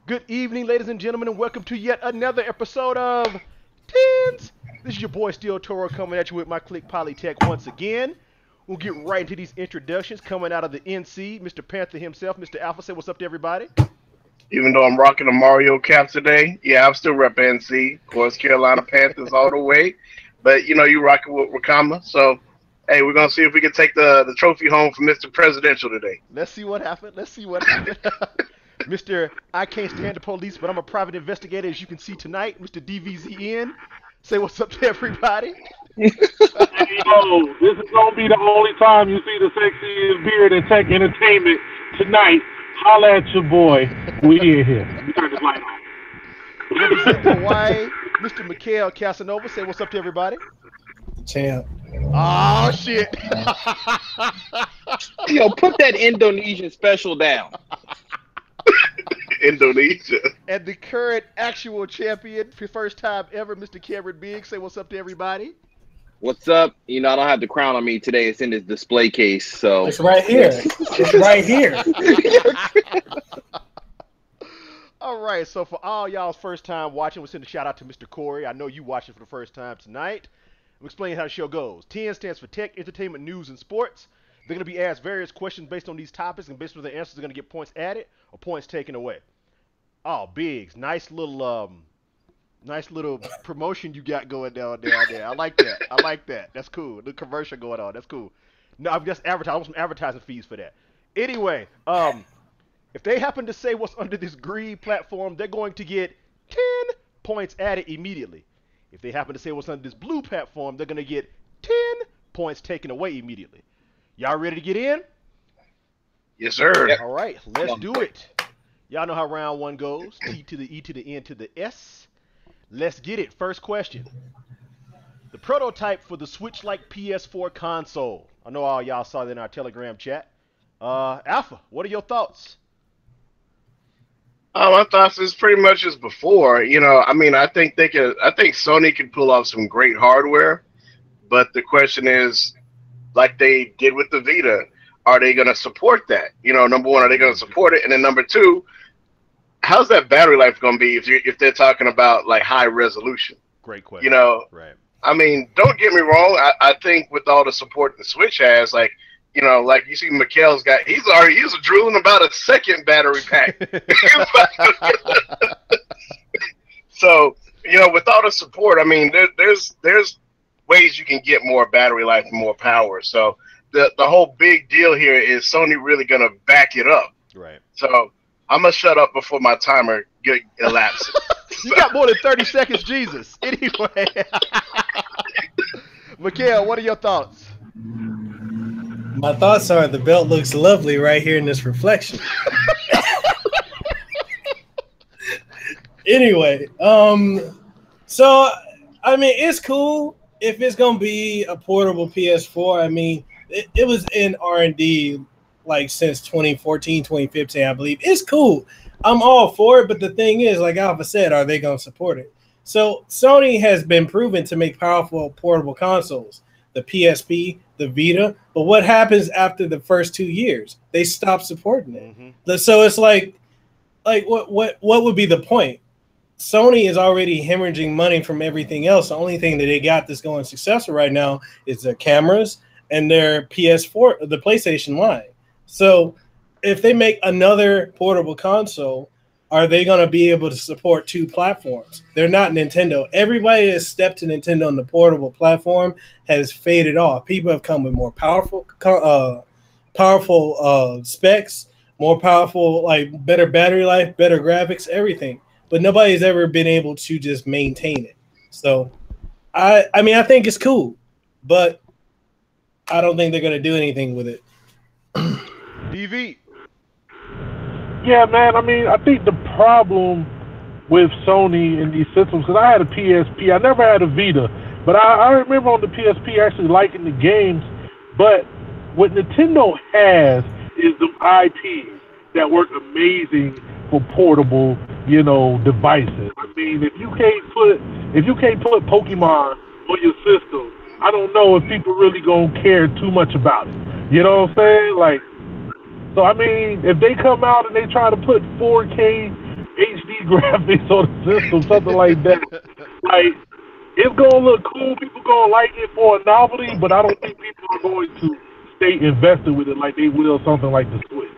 Good evening, ladies and gentlemen, and welcome to yet another episode of T.E.N.S. This is your boy Steel Toro coming at you with my click Polytech once again. We'll get right into these introductions coming out of the NC. Mr. Panther himself, Mr. Alpha, say what's up to everybody. Even though I'm rocking a Mario cap today, yeah, I'm still rep NC. Of course, Carolina Panthers all the way. But you rocking with Rakama. So, hey, we're gonna see if we can take the trophy home from Mr. Presidential today. Let's see what happened. Let's see what happened. Mr. I can't stand the police, but I'm a private investigator, as you can see tonight. Mr. DVZN, say what's up to everybody. Hey, yo, this is gonna be the only time you see the sexiest beard in tech entertainment tonight. Holla at your boy. We in here. We turn this light on. Representing Hawaii, Mr. Mikhail Casanova, say what's up to everybody. Champ. Oh shit! Yo, put that Indonesian special down. Indonesia. And the current actual champion for first time ever, Mr. Cameron Biggs, say what's up to everybody. What's up? I don't have the crown on me today. It's in this display case, so It's right here. It's right here. All right, so for all y'all's first time watching, we'll send a shout out to Mr. Corey. I know you watching for the first time tonight. I'm explaining how the show goes. T.E.N. stands for Tech, Entertainment, News, and Sports. They're going to be asked various questions based on these topics, and based on their answers, they're going to get points added or points taken away. Oh, Biggs, nice little promotion you got going down there. I like that. I like that. That's cool. The commercial going on. That's cool. No, I'm just advertising. I want some advertising fees for that. Anyway, if they happen to say what's under this green platform, they're going to get 10 points added immediately. If they happen to say what's under this blue platform, they're going to get 10 points taken away immediately. Y'all ready to get in? Yes, sir. Yep. All right, let's do it. Y'all know how round one goes. T to the E to the N to the S. Let's get it. First question. The prototype for the Switch-like PS4 console. I know all y'all saw that in our Telegram chat. Alpha, what are your thoughts? My thoughts is pretty much as before. I think Sony could pull off some great hardware, but the question is, like they did with the Vita, are they going to support that? Number one, are they going to support it? And then number two, how's that battery life going to be if they're talking about like high resolution? Great question. Right. I mean, don't get me wrong. I think with all the support the Switch has, like you see Mikhail's got, he's drooling about a second battery pack. So, with all the support, I mean, there's ways you can get more battery life and more power. So the whole big deal here is Sony really going to back it up. Right. So I'm going to shut up before my timer elapses. You got more than 30 seconds, Jesus. Anyway. Mikhail, what are your thoughts? My thoughts are the belt looks lovely right here in this reflection. Anyway, so I mean, it's cool if it's gonna be a portable PS4. I mean, it was in R&D like since 2014, 2015, I believe. It's cool. I'm all for it, but the thing is, like Alpha said, are they gonna support it? So Sony has been proven to make powerful portable consoles, the PSP, the Vita, but what happens after the first 2 years? They stop supporting it. Mm-hmm. So it's like what would be the point? Sony is already hemorrhaging money from everything else. The only thing that they got that's going successful right now is their cameras and their PS4, the PlayStation line. So if they make another portable console, are they going to be able to support two platforms? They're not Nintendo. Everybody has stepped to Nintendo on the portable platform has faded off. People have come with more powerful specs, more powerful, like better battery life, better graphics, everything. But nobody's ever been able to just maintain it. So, I mean, I think it's cool, but I don't think they're going to do anything with it. DV. Yeah, man. I mean, I think the problem with Sony and these systems, because I had a PSP, I never had a Vita, but I remember on the PSP actually liking the games. But what Nintendo has is the IPs that work amazing for portable, devices. I mean, if you can't put Pokemon on your system, I don't know if people really gonna care too much about it. You know what I'm saying? Like, so I mean, if they come out and they try to put 4K HD graphics on the system, something like that. Like, it's gonna look cool. People gonna like it for a novelty, but I don't think people are going to stay invested with it like they will something like the Switch.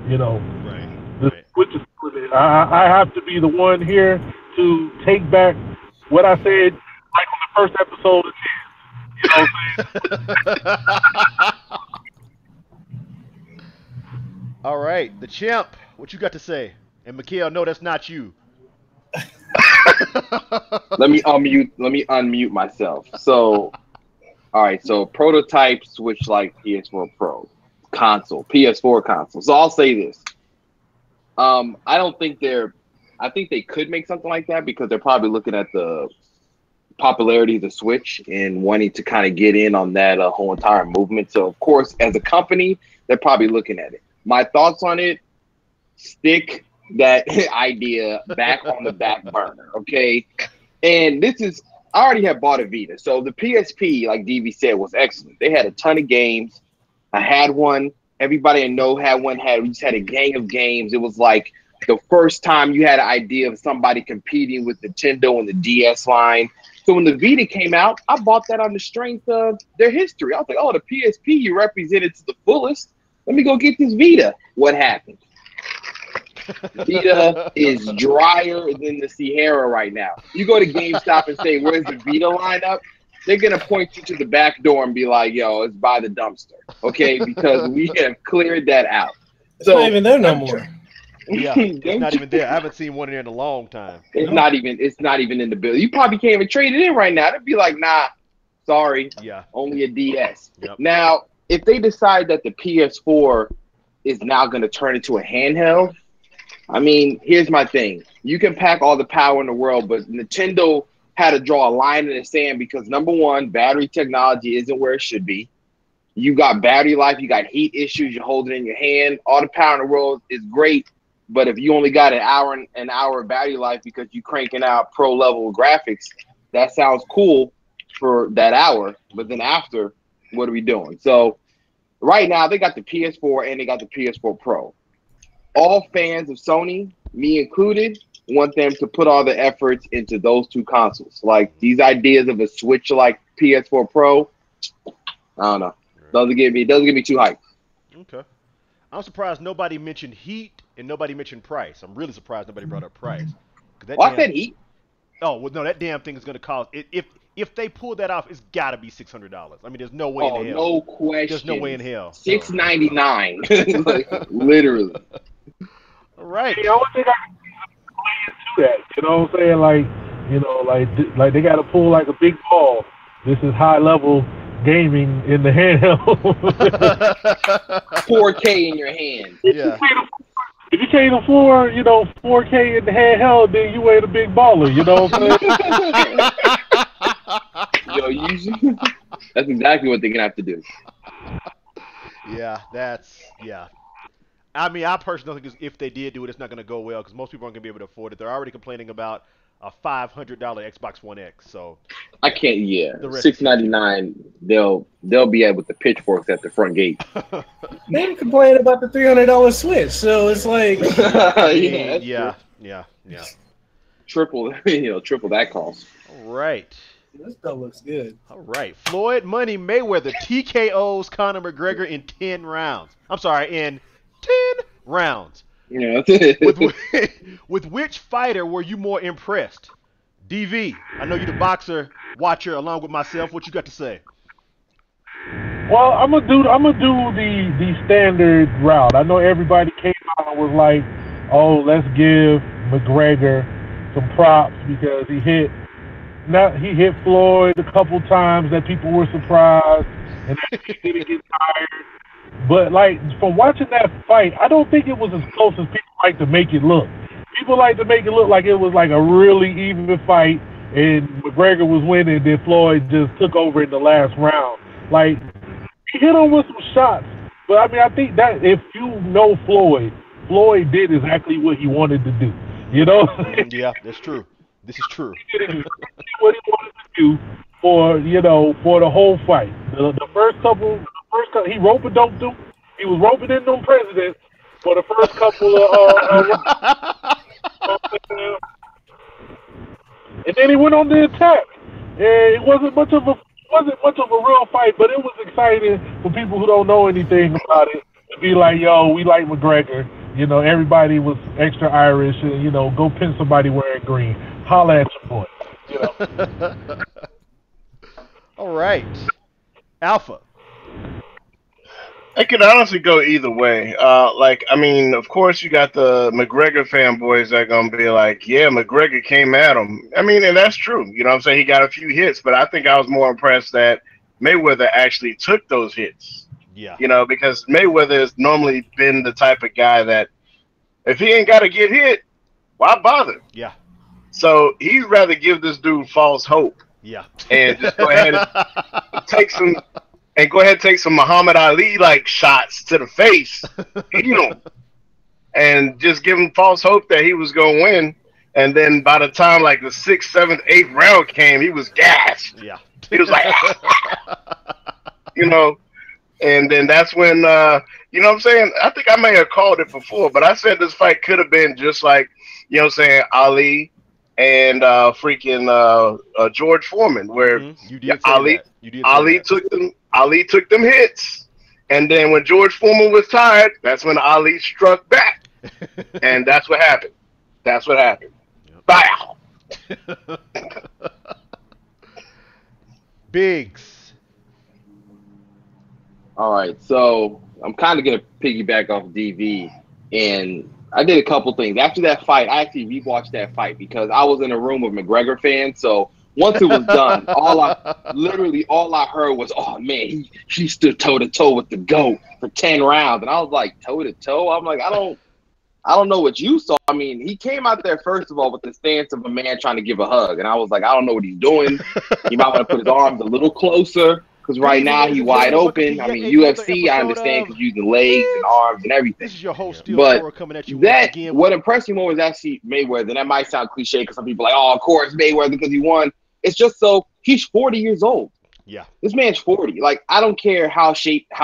You know, Right. the Right. Switch is limited. I have to be the one here to take back what I said, like on the first episode of T.E.N.S. You know what I'm saying? All right, the champ. What you got to say? And Mikhail, no, that's not you. Let me unmute. Let me unmute myself. So, all right. So prototype Switch like PS4 Pro console, PS4 console. So I'll say this. I don't think they're. I think they could make something like that because they're probably looking at the popularity of the Switch and wanting to kind of get in on that whole entire movement. So of course, as a company, they're probably looking at it. My thoughts on it: stick that idea back on the back burner, okay? And this is, I already have bought a Vita. So the PSP, like DV said, was excellent. They had a ton of games. I had one. Everybody I know had one. We just had a gang of games. It was like the first time you had an idea of somebody competing with Nintendo and the DS line. So when the Vita came out, I bought that on the strength of their history. I was like, oh, the PSP you represented to the fullest. Let me go get this Vita. What happened? Vita is drier than the Sierra right now. You go to GameStop and say, where's the Vita lineup? They're going to point you to the back door and be like, yo, it's by the dumpster. Okay? Because we have cleared that out. It's not even there no more. Yeah, it's not even there. I haven't seen one in there in a long time. It's not even in the bill. You probably can't even trade it in right now. They'd be like, nah, sorry. Yeah. Only a DS. Yep. Now, if they decide that the PS4 is now going to turn into a handheld, I mean, here's my thing. You can pack all the power in the world, but Nintendo had to draw a line in the sand because, number one, battery technology isn't where it should be. You got battery life. You got heat issues. You hold it in your hand. All the power in the world is great, but if you only got an hour of battery life because you're cranking out pro-level graphics, that sounds cool for that hour, but then after, what are we doing? So right now, they got the PS4 and they got the PS4 Pro. All fans of Sony, me included, want them to put all the efforts into those two consoles. Like these ideas of a Switch like PS4 Pro, I don't know. Doesn't get me too hyped. Okay. I'm surprised nobody mentioned heat and nobody mentioned price. I'm really surprised nobody brought up price. I said heat. Oh well, no, that damn thing is going to cost. If they pull that off, it's got to be $600. I mean, there's no way in hell. No question. There's no way in hell. $699, like, literally. All right. The only thing I can play into that, you know what I'm saying? Like, you know, like they got to pull like a big ball. This is high level gaming in the handheld. 4K in your hand. Yeah. If you can't afford, you know, 4K in the handheld, then you ain't a big baller. You know what I'm saying? Yo, that's exactly what they're gonna have to do. Yeah, yeah. I mean, I personally think if they did do it, it's not going to go well because most people aren't going to be able to afford it. They're already complaining about a $500 Xbox One X. So I can't. Yeah, $699. They'll be at with the pitchforks at the front gate. They complain about the $300 Switch, so it's like yeah. Triple that cost. All right. This stuff looks good. All right. Floyd Money Mayweather TKO's Conor McGregor in 10 rounds. I'm sorry, in 10 rounds. Yeah. With which fighter were you more impressed? DV, I know you're the boxer watcher along with myself. What you got to say? Well, I'm gonna do the standard route. I know everybody came out and was like, "Oh, let's give McGregor some props because he hit Floyd a couple times that people were surprised and that he didn't get tired." But like from watching that fight, I don't think it was as close as people like to make it look. People like to make it look like it was like a really even fight and McGregor was winning, then Floyd just took over in the last round. Like he hit him with some shots, but I mean I think that if you know Floyd did exactly what he wanted to do. You know? Yeah, that's true. This is true. He did exactly what he wanted to do for the whole fight. The first couple, he rope a doped him. He was roping in them presidents for the first couple of then he went on the attack. And it wasn't much of a real fight, but it was exciting for people who don't know anything about it to be like, yo, we like McGregor. You know, everybody was extra Irish, and you know, go pin somebody wearing green. Holla at your boy. You know. All right, Alpha. It could honestly go either way. Like, I mean, of course, you got the McGregor fanboys that are gonna be like, "Yeah, McGregor came at him." I mean, and that's true. You know what I'm saying? He got a few hits, but I think I was more impressed that Mayweather actually took those hits. Yeah. You know, because Mayweather has normally been the type of guy that if he ain't got to get hit, why bother? Yeah. So he'd rather give this dude false hope Yeah. and just go ahead and take some. And go ahead and take some Muhammad Ali like shots to the face, you know, and just give him false hope that he was gonna win. And then by the time like the 6th, 7th, 8th round came, he was gassed. Yeah. He was like, you know, and then that's when you know what I'm saying? I think I may have called it before, but I said this fight could have been just like, you know what I'm saying, Ali and George Foreman, where You did say that. You did say that. Ali took them hits, and then when George Foreman was tired, that's when Ali struck back, and that's what happened. That's what happened. Yep. Bow. Biggs. All right, so I'm kind of gonna piggyback off DV, and I did a couple things after that fight. I actually rewatched that fight because I was in a room with McGregor fans. So once it was done, all I heard was, "Oh man, he stood toe to toe with the GOAT for 10 rounds," and I was like, toe to toe. I'm like, I don't know what you saw. I mean, he came out there first of all with the stance of a man trying to give a hug, and I was like, I don't know what he's doing. He might want to put his arms a little closer. Because right now he's wide open. I mean, UFC, I understand because you're using legs and arms and everything. This is your whole steel but coming at you that again. What impressed me more was actually Mayweather. And that might sound cliche because some people are like, oh, of course Mayweather because he won. It's just so he's 40 years old. Yeah, this man's 40. Like I don't care how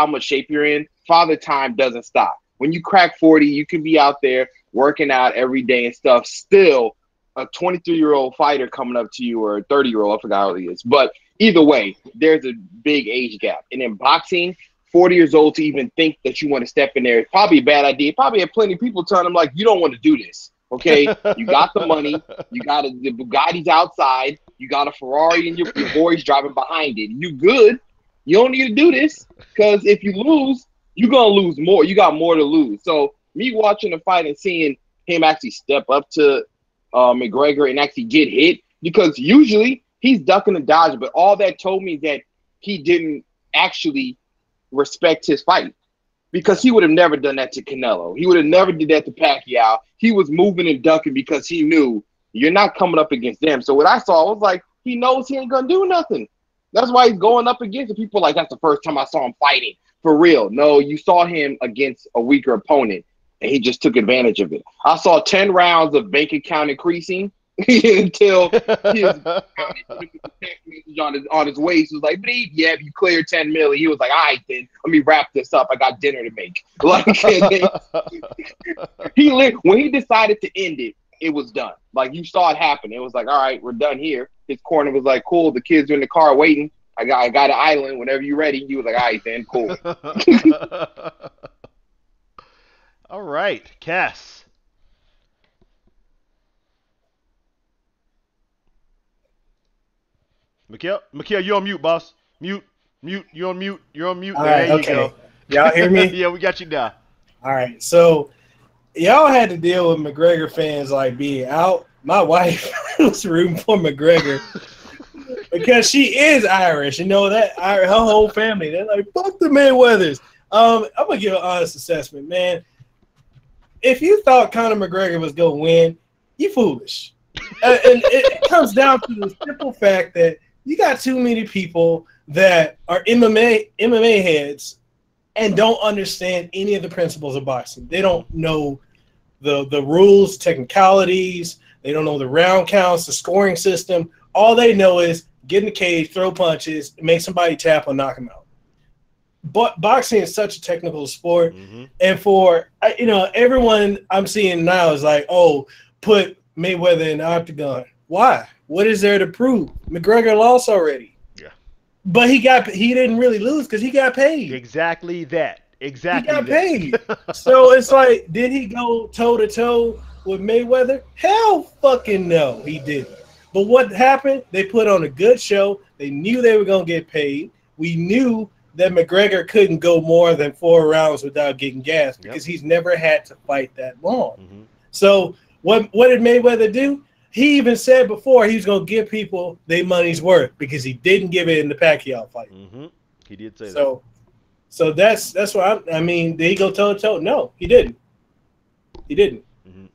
much shape you're in. Father time doesn't stop. When you crack 40, you can be out there working out every day and stuff. Still, a 23-year-old fighter coming up to you or a 30-year-old, I forgot how old he is, but. Either way, there's a big age gap. And in boxing, 40 years old to even think that you want to step in there is probably a bad idea. Probably have plenty of people telling him, like, you don't want to do this, okay? You got the money. You got the Bugatti's outside. You got a Ferrari and your boys driving behind it. You good. You don't need to do this because if you lose, you're going to lose more. You got more to lose. So me watching the fight and seeing him actually step up to McGregor and actually get hit because usually – he's ducking and dodging, but all that told me that he didn't actually respect his fight because he would have never done that to Canelo. He would have never did that to Pacquiao. He was moving and ducking because he knew you're not coming up against them. So what I saw was like, he knows he ain't going to do nothing. That's why he's going up against it. People like, that's the first time I saw him fighting. For real. No, you saw him against a weaker opponent, and he just took advantage of it. I saw 10 rounds of bank account increasing. Until his message on his waist was like, yeah, you cleared 10 million. He was like, all right, then let me wrap this up. I got dinner to make. Like when he decided to end it, it was done. Like you saw it happen. It was like, all right, we're done here. His corner was like, cool. The kids are in the car waiting. I got an island. Whenever you're ready. He was like, all right, then cool. All right, Cass. Mikhail, you're on mute, boss. Mute. You're on mute. You're on mute. All there right, you okay. go. Y'all hear me? Yeah, we got you now. All right, so y'all had to deal with McGregor fans like being out. My wife was rooting for McGregor because she is Irish. You know that her whole family. They're like, fuck the Mayweathers. I'm gonna give an honest assessment, man. If you thought Conor McGregor was gonna win, you foolish. And it comes down to the simple fact that you got too many people that are MMA heads and don't understand any of the principles of boxing. They don't know the rules, technicalities. They don't know the round counts, the scoring system. All they know is get in the cage, throw punches, make somebody tap or knock them out. But boxing is such a technical sport. Mm-hmm. And for, everyone I'm seeing now is like, oh, put Mayweather in the octagon. Why? What is there to prove? McGregor lost already. Yeah. But he didn't really lose because he got paid. Exactly that. He Exactly got paid. that. So it's like, did he go toe to toe with Mayweather? Hell fucking no, he didn't. But what happened? They put on a good show. They knew they were gonna get paid. We knew that McGregor couldn't go more than 4 rounds without getting gassed because he's never had to fight that long. Mm-hmm. So what did Mayweather do? He even said before he was gonna give people their money's worth because he didn't give it in the Pacquiao fight. Mm-hmm. He did say that. So that's why I mean, did he go toe to toe? No, he didn't. He didn't. Mm-hmm.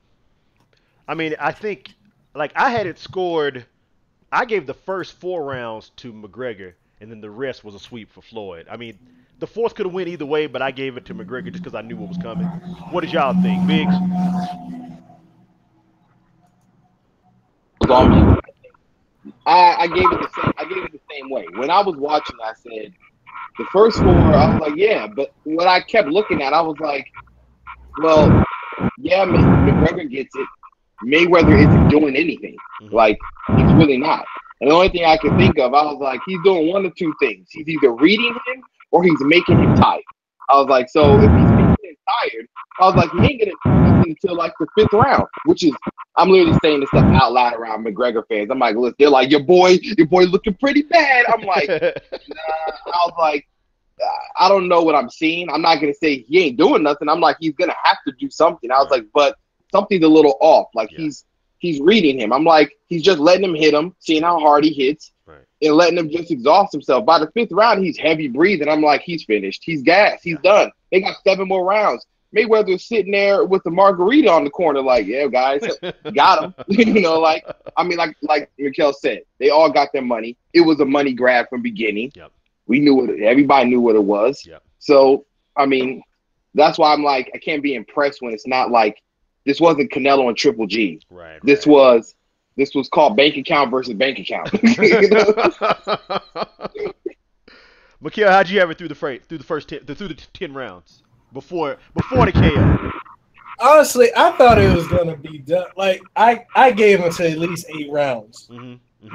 I mean, I think like I had it scored. I gave the first 4 rounds to McGregor, and then the rest was a sweep for Floyd. I mean, the fourth could have went either way, but I gave it to McGregor just because I knew what was coming. What did y'all think, Biggs? I gave it the same. I gave it the same way. When I was watching, I said the first 4. I was like, yeah. But what I kept looking at, I was like, well, yeah, McGregor gets it. Mayweather isn't doing anything. Like, he's really not. And the only thing I could think of, I was like, he's doing one of 2 things. He's either reading him or he's making him tired. I was like, so if he's making him tired, I was like, he ain't gonna do nothing until like the 5th round, which is, I'm literally saying this stuff out loud around McGregor fans. I'm like, look, they're like, your boy looking pretty bad. I'm like, nah. I was like, I don't know what I'm seeing. I'm not gonna say he ain't doing nothing. I'm like, he's gonna have to do something. I was like, but something's a little off. Like he's reading him. I'm like, he's just letting him hit him, seeing how hard he hits, and letting him just exhaust himself. By the 5th round, he's heavy breathing. I'm like, he's finished. He's gassed. He's done. They got 7 more rounds. Mayweather's sitting there with the margarita on the corner, like, yeah, guys, got him. You know, like, I mean, like Mikhail said, they all got their money. It was a money grab from beginning. Yep. We knew it. Everybody knew what it was. Yep. So, I mean, that's why I'm like, I can't be impressed when it's not like, this wasn't Canelo and Triple G. Right. This was called bank account versus bank account. You know? Mikhail, how'd you have it through the 10 rounds before the KO? Honestly, I thought it was gonna be done. Like I gave him to at least 8 rounds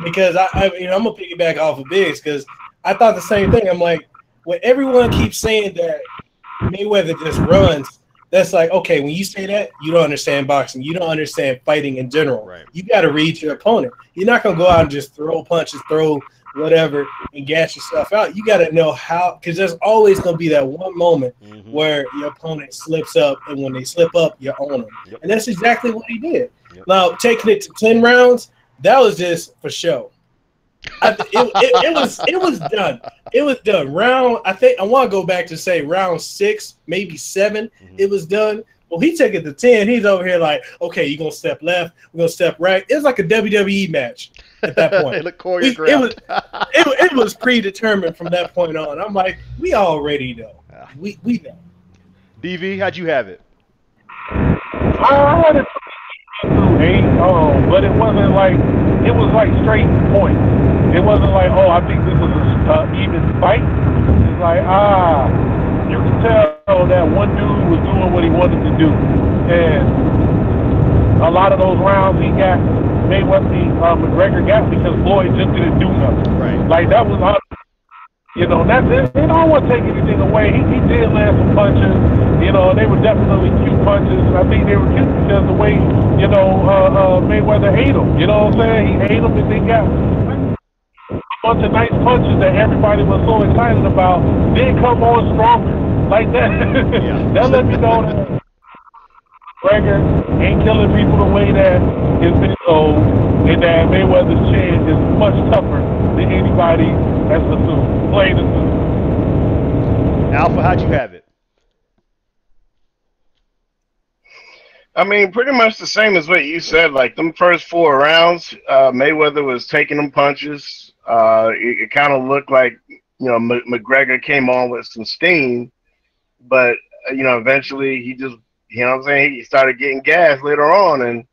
because I'm gonna piggyback off of Biggs because I thought the same thing. I'm like, when everyone keeps saying that Mayweather just runs, that's like, okay, when you say that, you don't understand boxing. You don't understand fighting in general. Right. You got to read your opponent. You're not going to go out and just throw punches, throw whatever, and gas yourself out. You got to know how, because there's always going to be that one moment where your opponent slips up, and when they slip up, you own them. Yep. And that's exactly what he did. Yep. Now, taking it to 10 rounds, that was just for show. It was done. It was done. I think I want to go back to say round 6, maybe 7. It was done. Well, he took it to 10. He's over here like, okay, you're gonna step left, we're gonna step right. It was like a WWE match at that point. It was predetermined from that point on. I'm like, we already know. We know. DV, how'd you have it? I had it 8, but it wasn't like straight points. It wasn't like, oh, I think this is an even fight. It's like, you can tell that one dude was doing what he wanted to do, and a lot of those rounds he got, McGregor got because Floyd just didn't do nothing. Right. Like that was, that's it. I don't want to take anything away. He did land some punches. They were definitely cute punches. I think they were cute because the way, Mayweather ate them. You know what I'm saying? He ate them and they got a bunch of nice punches that everybody was so excited about. Then come on stronger. Like that. Yeah. That let me know that McGregor ain't killing people the way that it's been told, and that Mayweather's chin is much tougher than anybody has assumed. Plain and simple. Alpha, how'd you have it? I mean, pretty much the same as what you said. Like, them first 4 rounds, Mayweather was taking them punches. It kind of looked like, McGregor came on with some steam. But, eventually he just, he started getting gas later on. And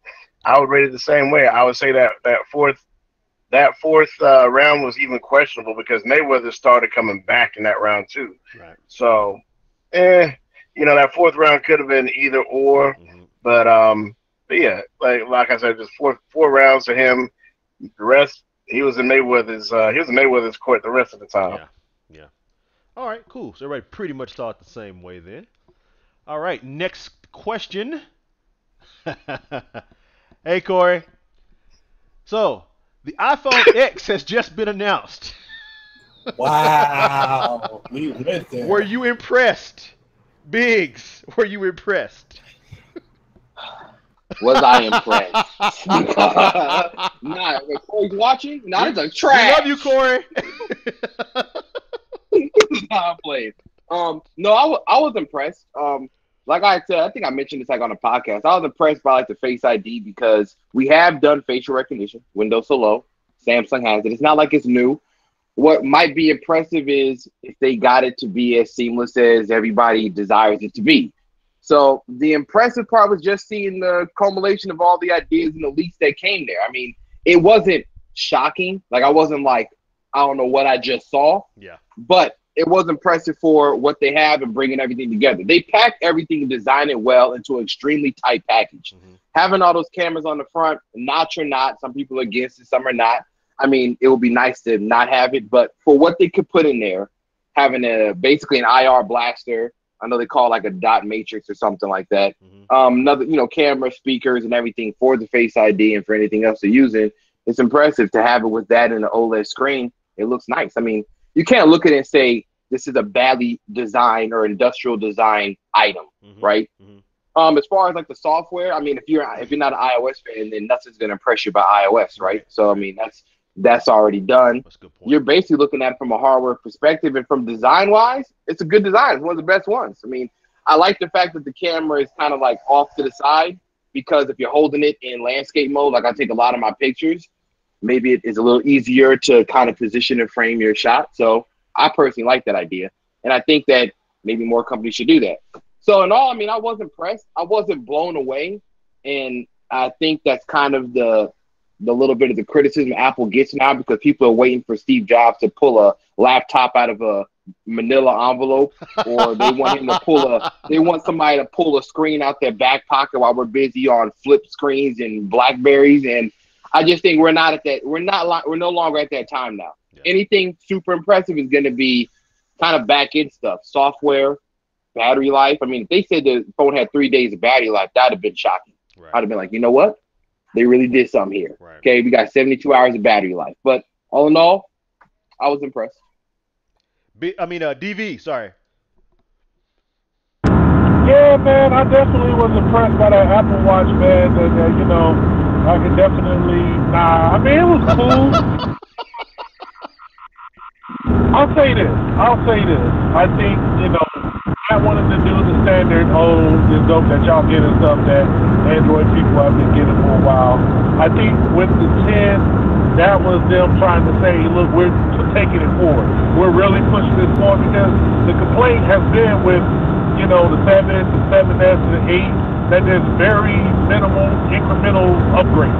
I would rate it the same way. I would say that fourth round was even questionable because Mayweather started coming back in that round too. Right. So, that 4th round could have been either or. But yeah, like I said, just four rounds of him The rest, he was in Mayweather's court the rest of the time. Yeah, yeah. All right, cool. So everybody pretty much thought the same way then. All right, next question. Hey, Corey. So the iPhone X has just been announced. Wow, we went there. Were you impressed, Biggs? Were you impressed? Was I impressed? Not if Corey's watching. Not as a We trash. love you, Corey. Nah, I'm playing. No, I was impressed. Like I said, I think I mentioned this like on a podcast. I was impressed by like the Face ID because we have done facial recognition. Windows Hello, Samsung has it. It's not like it's new. What might be impressive is if they got it to be as seamless as everybody desires it to be. So the impressive part was just seeing the culmination of all the ideas and the leaks that came there. I mean, it wasn't shocking. Like I wasn't like, I don't know what I just saw. Yeah. But it was impressive for what they have and bringing everything together. They packed everything and designed it well into an extremely tight package. Mm-hmm. Having all those cameras on the front, notch or not, some people are against it, some are not. I mean, it would be nice to not have it, but for what they could put in there, having basically an IR blaster, I know they call it like a dot matrix or something like that. Mm-hmm. Another, camera, speakers, and everything for the Face ID and for anything else they're using. It's impressive to have it with that in an OLED screen. It looks nice. I mean, you can't look at it and say this is a badly designed or industrial design item, Mm-hmm. right? Mm-hmm. As far as like the software, I mean, if you're not an iOS fan, then nothing's gonna impress you by iOS, right? So I mean, that's already done. That's a good point. You're basically looking at it from a hardware perspective, and from design wise, it's a good design. It's one of the best ones. I mean, I like the fact that the camera is kind of like off to the side because if you're holding it in landscape mode, like I take a lot of my pictures, maybe it is a little easier to kind of position and frame your shot. So I personally like that idea. And I think that maybe more companies should do that. So in all, I mean, I was impressed. I wasn't blown away. And I think that's kind of the little bit of the criticism Apple gets now because people are waiting for Steve Jobs to pull a laptop out of a manila envelope or they want somebody to pull a screen out their back pocket while we're busy on flip screens and Blackberries. And I just think we're no longer at that time now. Yeah. Anything super impressive is going to be kind of back end stuff, software, battery life. I mean, if they said the phone had 3 days of battery life, that'd have been shocking. Right. I'd have been like, you know what? They really did something here. Right. Okay, we got 72 hours of battery life. But all in all, I was impressed. DV, sorry. Yeah, man, I definitely was impressed by that Apple Watch, man. I could definitely, I mean, it was cool. I'll say this. I think, I wanted to do the standard, this dope that y'all get and stuff that Android people have been getting for a while. I think with the 10, that was them trying to say, look, we're taking it forward. We're really pushing this forward because the complaint has been with, the 7, the 7S, and the 8, that there's very minimal incremental upgrades.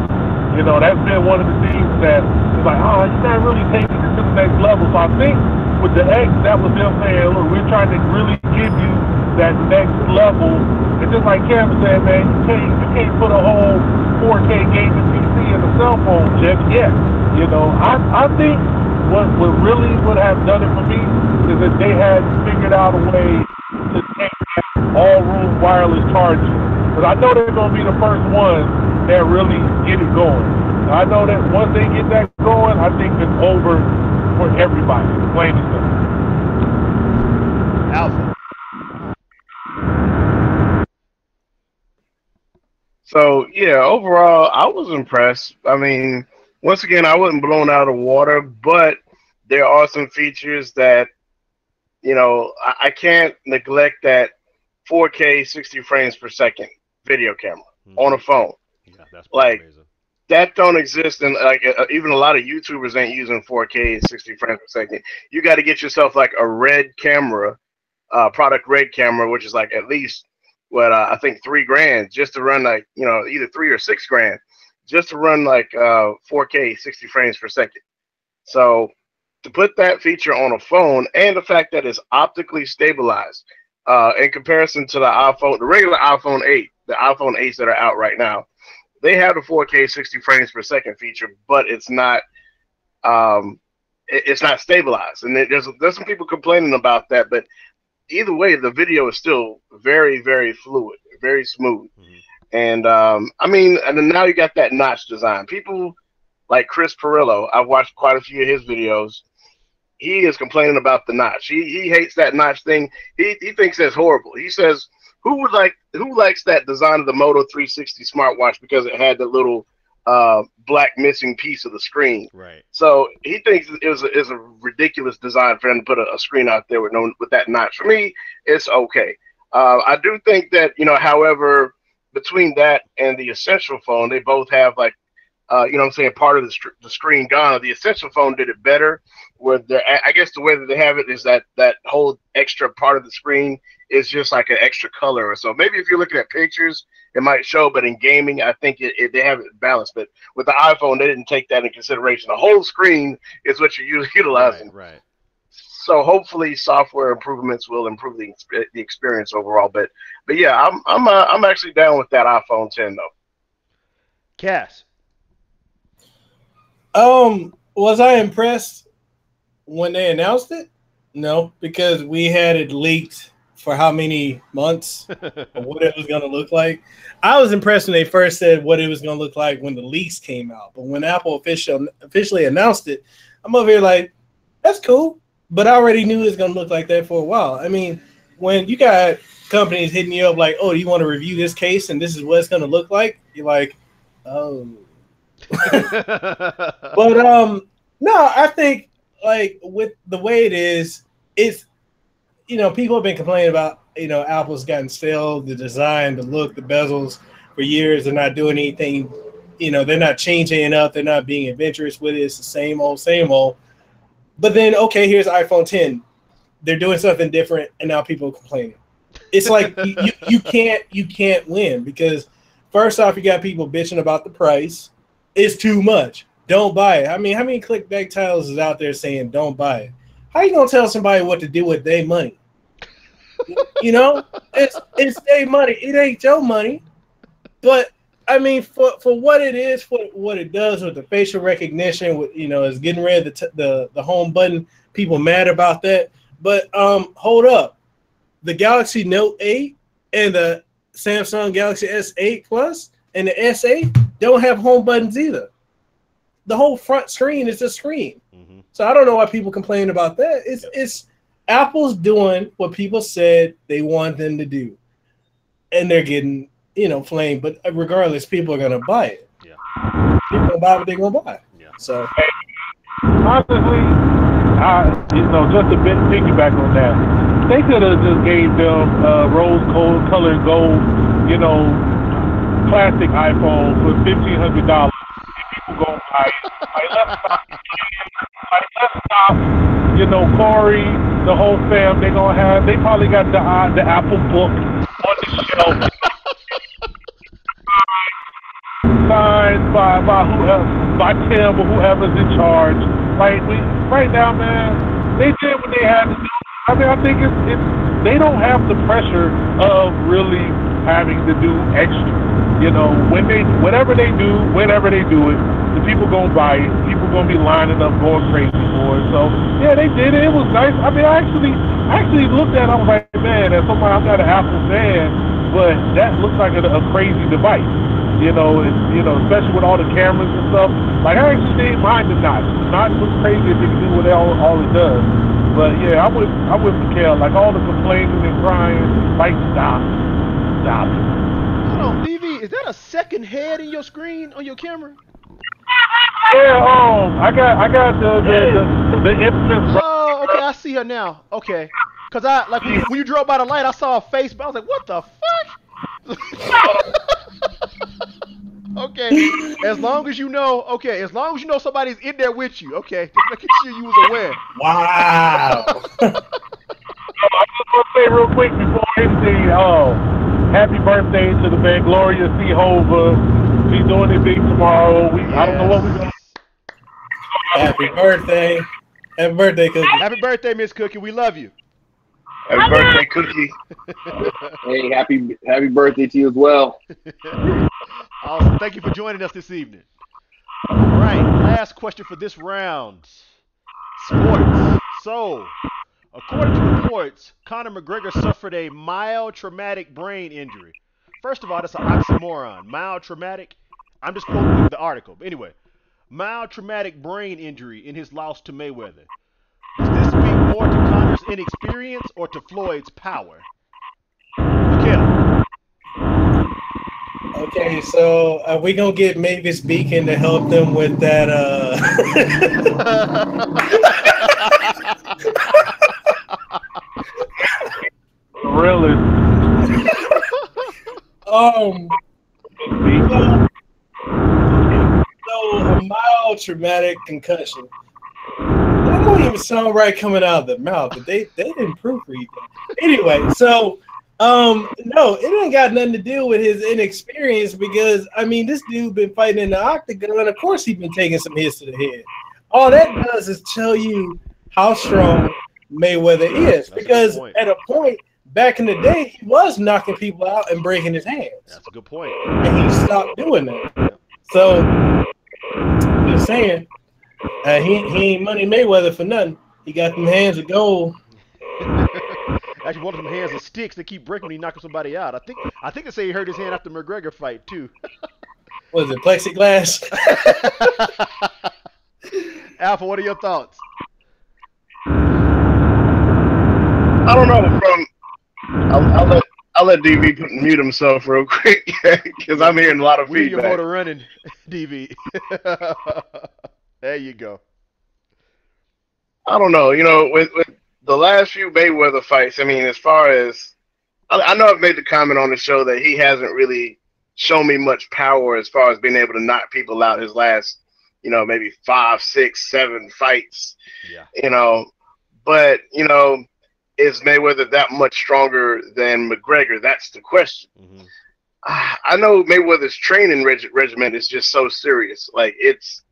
That's been one of the things that is like, oh, you're not really taking it to the next level. So I think with the X, that was them saying, look, we're trying to really give you that next level. And just like Cam said, man, you can't put a whole 4K gaming PC in a cell phone just yet. I think what really would have done it for me is that they had figured out a way to take all-room wireless charging. Because I know they're going to be the first ones that really get it going. I know that once they get that going, I think it's over for everybody, plain and simple. Alpha. So, yeah, overall, I was impressed. I mean, once again, I wasn't blown out of water, but there are some features that, I can't neglect that 4K 60 frames per second video camera on a phone. Yeah, that's amazing. That don't exist, and even a lot of YouTubers ain't using 4K 60 frames per second. You got to get yourself like a red camera, product red camera, which is like at least I think $3,000 just to run like either $3,000 or $6,000 just to run like 4K 60 frames per second. So to put that feature on a phone, and the fact that it's optically stabilized in comparison to the regular iPhone 8, the iPhone 8s that are out right now, they have the 4K 60 frames per second feature, but it's not it's not stabilized, and there's some people complaining about that. But either way, the video is still very, very fluid, very smooth. Mhm. And I mean, and then now you got that notch design. People like Chris Perillo, I've watched quite a few of his videos. He is complaining about the notch. He hates that notch thing. He thinks that's horrible. He says, who likes that design of the Moto 360 smartwatch because it had the little black missing piece of the screen. Right. So he thinks it's a ridiculous design for him to put a screen out there with that notch. For me, it's okay. I do think that, however, between that and the Essential phone, they both have like, you know what I'm saying, part of the screen gone. The Essential phone did it better. I guess the way that they have it is that whole extra part of the screen is just like an extra color or so. Maybe if you're looking at pictures, it might show, but in gaming, I think they have it balanced. But with the iPhone, they didn't take that in consideration. The whole screen is what you're utilizing. Right. So hopefully, software improvements will improve the experience overall. But yeah, I'm actually down with that iPhone 10 though. Cass. Was I impressed when they announced it? No, because we had it leaked for how many months of what it was going to look like. I was impressed when they first said what it was going to look like when the leaks came out. But when Apple officially announced it, I'm over here like, that's cool. But I already knew it was going to look like that for a while. I mean, when you got companies hitting you up like, oh, you want to review this case and this is what it's going to look like? You're like, oh. But no, I think like with the way it is, it's, people have been complaining about, Apple's gotten stale, the design, the look, the bezels for years. They're not doing anything, they're not changing it up. They're not being adventurous with it. It's the same old. But then, okay, here's iPhone 10. They're doing something different, and now people are complaining. It's like you can't win because first off, you got people bitching about the price. It's too much. Don't buy it. I mean, how many clickbait titles is out there saying don't buy it? How you gonna tell somebody what to do with their money? It's their money. It ain't your money. But I mean, for what it is, for what it does with the facial recognition, with is getting rid of the home button. People mad about that. But hold up, the Galaxy Note 8 and the Samsung Galaxy S8 Plus and the S8 don't have home buttons either. The whole front screen is a screen. Mm-hmm. So I don't know why people complain about that. It's Apple's doing what people said they want them to do, and they're getting flamed. But regardless, people are gonna buy it. Yeah, people gonna buy what they're gonna buy. Yeah. So honestly, just a bit piggyback on that. They could have just gave them rose-colored gold, classic iPhone for $1,500. People gonna buy it. Let's stop. Corey, the whole fam, they probably got the Apple book on the shelf. Signed by Tim or whoever's in charge. Right now, man, they did what they had to do. I mean, I think it's they don't have the pressure of really having to do extra. Whatever they do, whenever they do it, the people gonna buy it. People gonna be lining up, going crazy for it. So yeah, they did it. It was nice. I mean, I actually looked at it. I was like, man, as somebody, I'm not an Apple fan, but that looks like a crazy device. Especially with all the cameras and stuff. Like, I actually didn't mind the notch. The notch looks crazy if it can do what all it does. But yeah, I would care. Like all the complaining and crying, like stop it. Hold on, Levy, is that a second head in your screen on your camera? Yeah, I got the infamous. Oh, okay, I see her now. Okay, cause when you drove by the light, I saw a face, but I was like, what the fuck? Okay, as long as you know somebody's in there with you. Okay, just making sure you was aware. Wow. I'm just gonna say real quick before anything, happy birthday to the Vangloria Hova. She's doing it big tomorrow. Yes. I don't know what we're gonna. Happy birthday, Cookie. Happy birthday, Miss Cookie. We love you. Happy birthday, Cookie. Hey, happy birthday to you as well. Awesome. Thank you for joining us this evening. All right, last question for this round. Sports. So, according to reports, Conor McGregor suffered a mild traumatic brain injury. First of all, that's an oxymoron. Mild traumatic. I'm just quoting the article. But anyway, mild traumatic brain injury in his loss to Mayweather. Does this speak more to Conor's inexperience or to Floyd's power? Mikhail. Okay, so are we gonna get Mavis Beacon to help them with that? Really? um, so a mild traumatic concussion. That don't even sound right coming out of the mouth, but they didn't proofread that. Anyway, so no, it ain't got nothing to do with his inexperience because I mean this dude been fighting in the octagon. Of course he's been taking some hits to the head. All that does is tell you how strong Mayweather is. That's Because a good point. at a point back in the day, he was knocking people out and breaking his hands. That's a good point. And he stopped doing that. Yep. So just saying, he ain't Money Mayweather for nothing. He got them hands of gold. Actually, one of them hands of sticks that keep breaking when he knocking somebody out. I think they say he hurt his hand after the McGregor fight too. Was it plexiglass? Alpha, what are your thoughts? I don't know. I'll let DV mute himself real quick because I'm hearing a lot of We need your feedback. motor running, DV. There you go. I don't know. You know, with the last few Mayweather fights, I mean, as far as I know, I've made the comment on the show that he hasn't really shown me much power as far as being able to knock people out his last, you know, maybe 5, 6, 7 fights. Yeah. You know, but you know, is Mayweather that much stronger than McGregor? That's the question. Mm-hmm. I know Mayweather's training regimen is just so serious. Like it's,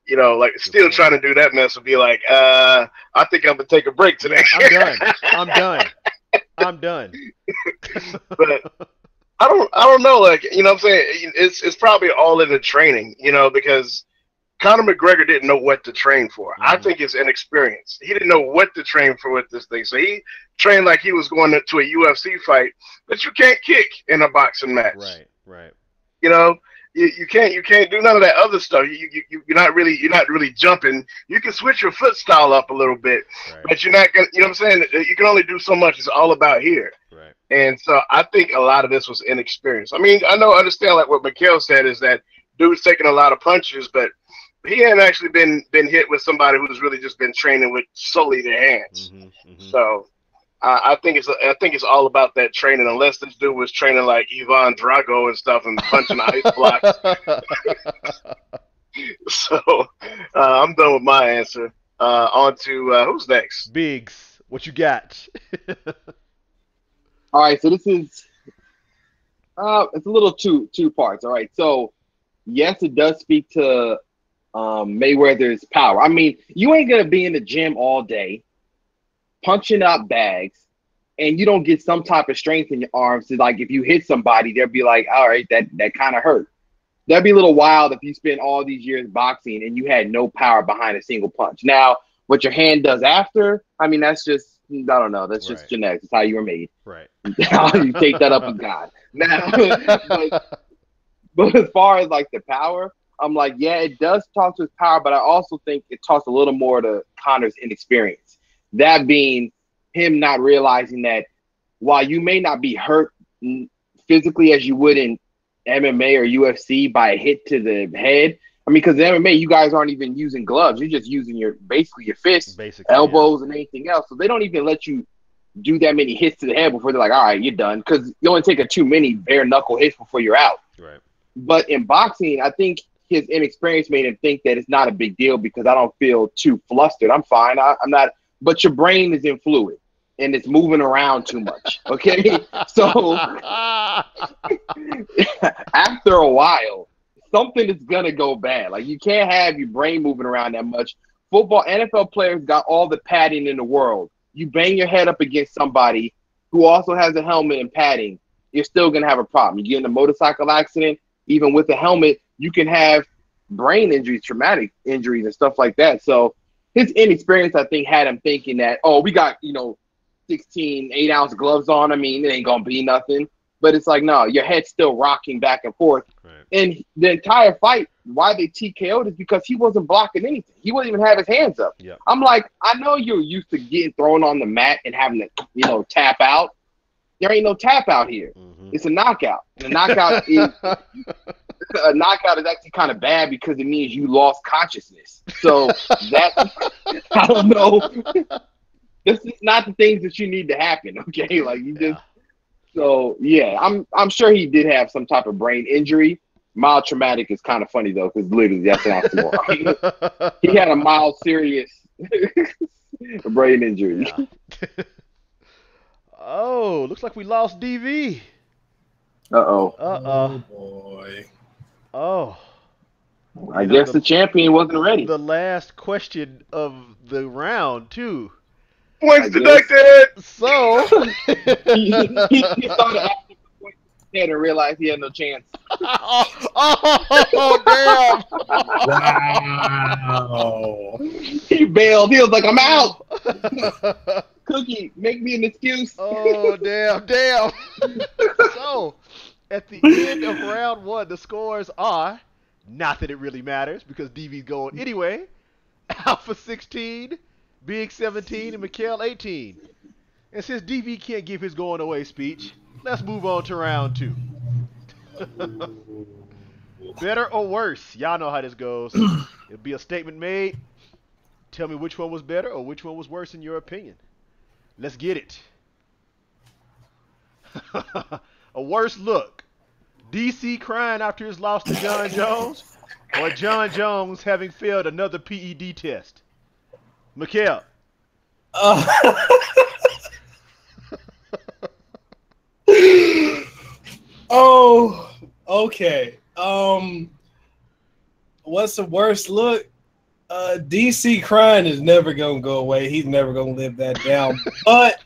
you know, like still trying to do that mess would be like, I think I'm gonna take a break today. I'm done. But I don't know. Like, you know what I'm saying? It's probably all in the training, you know, because Conor McGregor didn't know what to train for. Mm-hmm. I think it's inexperience. He didn't know what to train for with this thing. So he trained like he was going to a UFC fight, but you can't kick in a boxing match. Right. You know, you can't do none of that other stuff. You're not really jumping. You can switch your foot style up a little bit, Right. but you're not gonna. You know what I'm saying? You can only do so much. It's all about here. Right. And so I think a lot of this was inexperience. I mean, understand like what Mikhail said is that dude's taking a lot of punches, but he hadn't actually been hit with somebody who's really just been training with solely their hands. Mm-hmm. So I think it's all about that training. Unless this dude was training like Ivan Drago and stuff and punching ice blocks. So I'm done with my answer. On to who's next? Biggs, what you got? All right, so this is it's a little two parts. All right, so yes, it does speak to Mayweather's power. I mean, you ain't gonna be in the gym all day punching up bags and you don't get some type of strength in your arms. So like if you hit somebody, they'll be like, all right, that kind of hurt. That'd be a little wild if you spent all these years boxing and you had no power behind a single punch. Now, what your hand does after, I mean, that's just, I don't know, that's just genetics. It's how you were made. Right. You take that up with God. Now, but as far as like the power, I'm like, yeah, it does talk to his power, but I also think it talks a little more to Conor's inexperience. That being him not realizing that while you may not be hurt physically as you would in MMA or UFC by a hit to the head. I mean, because in MMA, you guys aren't even using gloves. You're just using basically your fists, elbows, and anything else. So they don't even let you do that many hits to the head before they're like, all right, you're done. Because you only take too many bare knuckle hits before you're out. Right. But in boxing, I think his inexperience made him think that it's not a big deal because I don't feel too flustered. I'm fine. I'm not. But your brain is in fluid and it's moving around too much. Okay. So after a while, something is going to go bad. Like you can't have your brain moving around that much. NFL players got all the padding in the world. you bang your head up against somebody who also has a helmet and padding, you're still gonna have a problem. You get in a motorcycle accident, even with a helmet, you can have brain injuries, traumatic injuries, and stuff like that. So his inexperience, I think, had him thinking that, oh, we got 16 8-ounce gloves on. I mean, it ain't gonna be nothing. But it's like, no, your head's still rocking back and forth. Right. And the entire fight, why they TKO'd is because he wasn't blocking anything. He wouldn't even have his hands up. Yep. I'm like, I know you're used to getting thrown on the mat and having to, tap out. There ain't no tap out here. Mm-hmm. It's a knockout. And a knockout is actually kind of bad because it means you lost consciousness. So that I don't know. This is not the things that you need to happen. Okay, like you just. So yeah, I'm sure he did have some type of brain injury. Mild traumatic is kind of funny though, because literally that's an oxymoron. He had a mild serious brain injury. Yeah. Oh, looks like we lost DV. Uh-oh. Oh boy. Oh. I guess the champion wasn't ready. The last question of the round, too. Points deducted. So he started asking for points instead and realized he had no chance. oh damn! Wow. He bailed. He was like, "I'm out." Cookie, make me an excuse. Oh damn! So at the end of round one, the scores are, not that it really matters because DV's going anyway. Alpha 16, Big 17, and Mikhail 18. And since DV can't give his going away speech, let's move on to round two. Better or worse? Y'all know how this goes. It'll be a statement made. Tell me which one was better or which one was worse in your opinion. Let's get it. A worse look. DC crying after his loss to John Jones, or John Jones having failed another PED test? Mikhail. Oh, okay. What's the worst look? DC crying is never gonna go away. He's never gonna live that down. But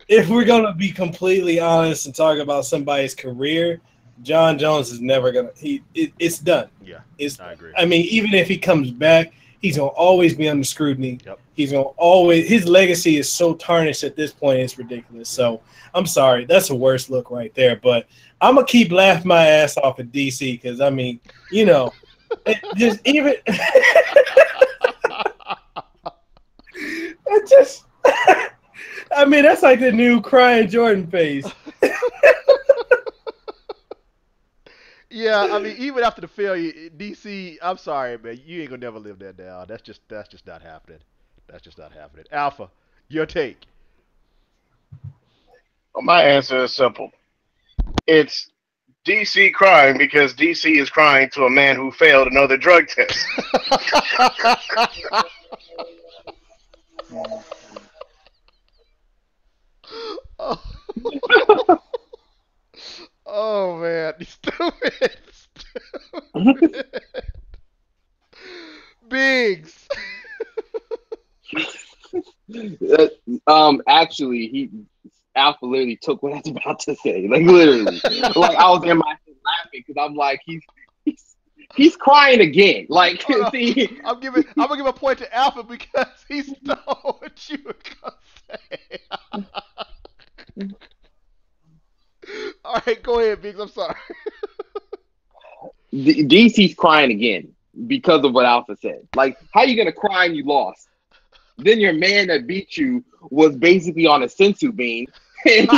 if we're gonna be completely honest and talk about somebody's career, John Jones is never gonna. It's done. Yeah, I agree. I mean, even if he comes back, he's gonna always be under scrutiny. Yep. He's gonna always. His legacy is so tarnished at this point. It's ridiculous. So I'm sorry. That's the worst look right there. But I'm gonna keep laughing my ass off at DC because I mean, just even. I mean, that's like the new crying Jordan face. Yeah, I mean, even after the failure, DC, I'm sorry, man, you ain't gonna never live that down. That's just not happening. That's just not happening. Alpha, your take. Well, my answer is simple. It's DC crying because DC is crying to a man who failed another drug test. Oh man, stupid. Biggs. Actually, Alpha literally took what I was about to say. Like literally, like I was in my head laughing because I'm like he's crying again. Like see, I'm gonna give a point to Alpha because he stole what you were gonna say. All right, go ahead, Biggs. I'm sorry. DC's crying again because of what Alpha said. Like, how you gonna cry and you lost? Then your man that beat you was basically on a sensu bean. And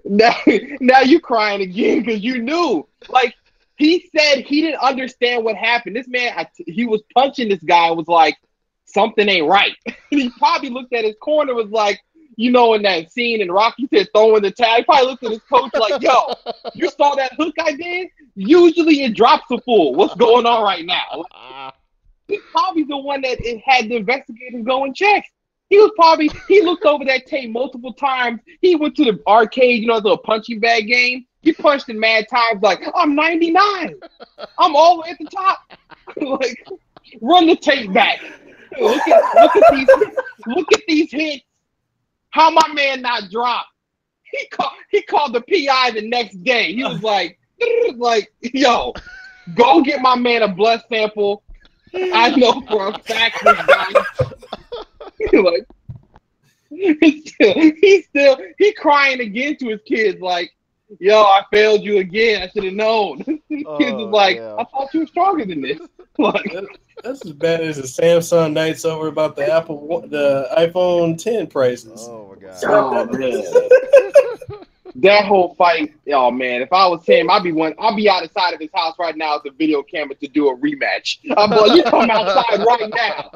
now you crying again because you knew. Like, he said he didn't understand what happened. This man, he was punching this guy, was like, something ain't right. He probably looked at his corner, was like, in that scene in Rocky said throwing the tag, he probably looked at his coach like, yo, you saw that hook I did? Usually it drops a fool. What's going on right now? He's probably the one that had the investigators go and check. He looked over that tape multiple times. He went to the arcade, the little punching bag game. He punched in mad times like, I'm 99. I'm all the way at the top. Like, Run the tape back. Look at these hits. How my man not dropped? He called the PI the next day. He was like, yo, go get my man a blood sample. I know for a fact this guy. Like, he crying again to his kids like, yo, I failed you again. I should have known. His kids was like, yeah. I thought you were stronger than this. Like, that's as bad as the Samsung nights over about the the iPhone 10 prices. Oh my god. oh man. That whole fight, oh man! If I was him, I'd be outside of his house right now with the video camera to do a rematch. I'm like, you come outside right now.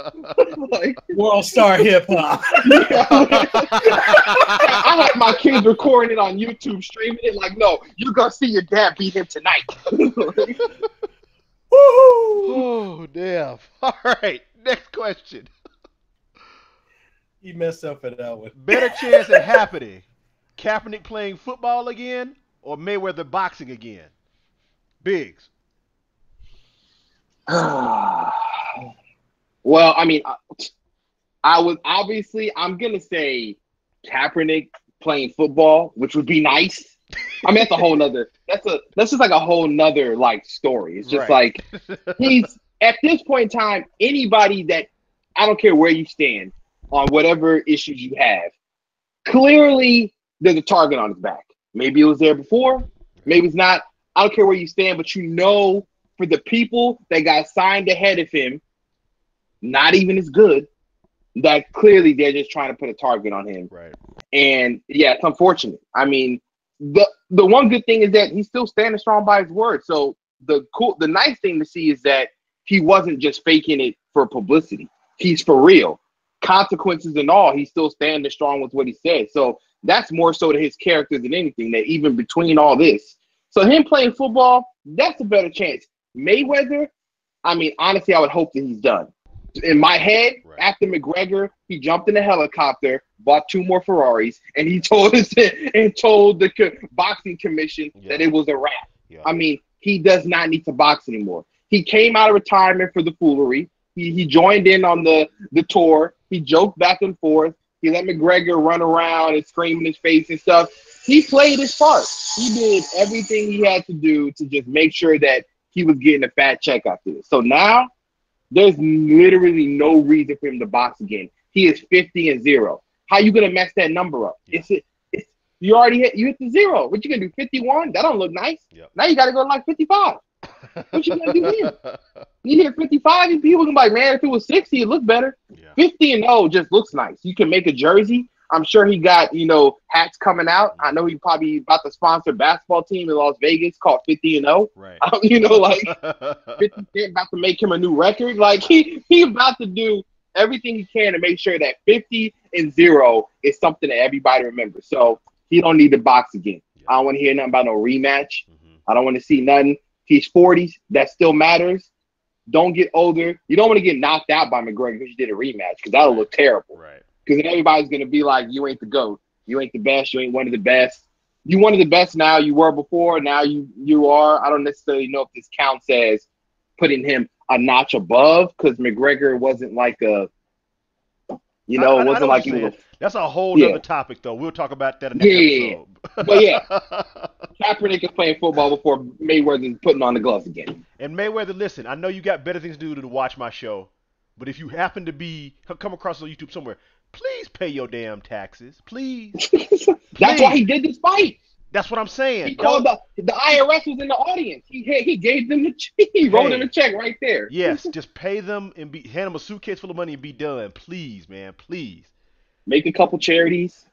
Like, World Star Hip Hop. I had my kids recording it on YouTube, streaming it. Like, no, you're gonna see your dad beat him tonight. Oh damn! All right, next question. You messed up for that one. Better chance at happening: Kaepernick playing football again, or Mayweather boxing again? Biggs. Well, I mean, I'm gonna say Kaepernick playing football, which would be nice. I mean, that's just like a whole nother like story. It's just right. like he's at this point in time, anybody that I don't care where you stand on whatever issues you have, clearly there's a target on his back. Maybe it was there before, maybe it's not. I don't care where you stand, but you know, for the people that got signed ahead of him, not even as good, that clearly they're just trying to put a target on him. Right. And yeah, it's unfortunate. I mean, the one good thing is that he's still standing strong by his word. So the nice thing to see is that he wasn't just faking it for publicity. He's for real. Consequences and all, he's still standing strong with what he said. So that's more so to his character than anything, that even between all this. So him playing football, that's a better chance. Mayweather, I mean, honestly, I would hope that he's done. In my head, Right. after McGregor, he jumped in a helicopter, bought 2 more Ferraris, and he told the boxing commission that it was a wrap. Yeah. I mean, he does not need to box anymore. He came out of retirement for the foolery. He joined in on the tour. He joked back and forth. He let McGregor run around and scream in his face and stuff. He played his part. He did everything he had to do to just make sure that he was getting a fat check after this. So now, there's literally no reason for him to box again. He is 50-0. How you gonna mess that number up? Yeah. You already hit the 0. What you gonna do? 51? That don't look nice. Yep. Now you gotta go to like 55. What you gonna do then? You hit 55, and people can be like, man, if it was 60, it looked better. Yeah. 50-0 just looks nice. You can make a jersey. I'm sure he got, hats coming out. I know he probably about to sponsor a basketball team in Las Vegas called 50-0. Right. Like 50 Cent about to make him a new record. Like he about to do everything he can to make sure that 50-0 is something that everybody remembers. So he don't need to box again. Yeah. I don't want to hear nothing about no rematch. Mm-hmm. I don't want to see nothing. He's 40s. That still matters. Don't get older. You don't want to get knocked out by McGregor because you did a rematch, because that'll look terrible. Right. Because then everybody's going to be like, you ain't the GOAT. You ain't the best. You ain't one of the best. You one of the best now. You were before. Now you are. I don't necessarily know if this counts as putting him a notch above, because McGregor wasn't like a, it wasn't like he was. That's a whole other topic, though. We'll talk about that in the next episode. But yeah, Kaepernick is playing football before Mayweather is putting on the gloves again. And Mayweather, listen, I know you got better things to do than to watch my show, but if you happen to come across on YouTube somewhere, please pay your damn taxes. Please. That's why he did this fight. That's what I'm saying. He called the IRS was in the audience. He gave them the check. He wrote them a check right there. Yes, just pay them and hand them a suitcase full of money and be done. Please, man, please. Make a couple charities.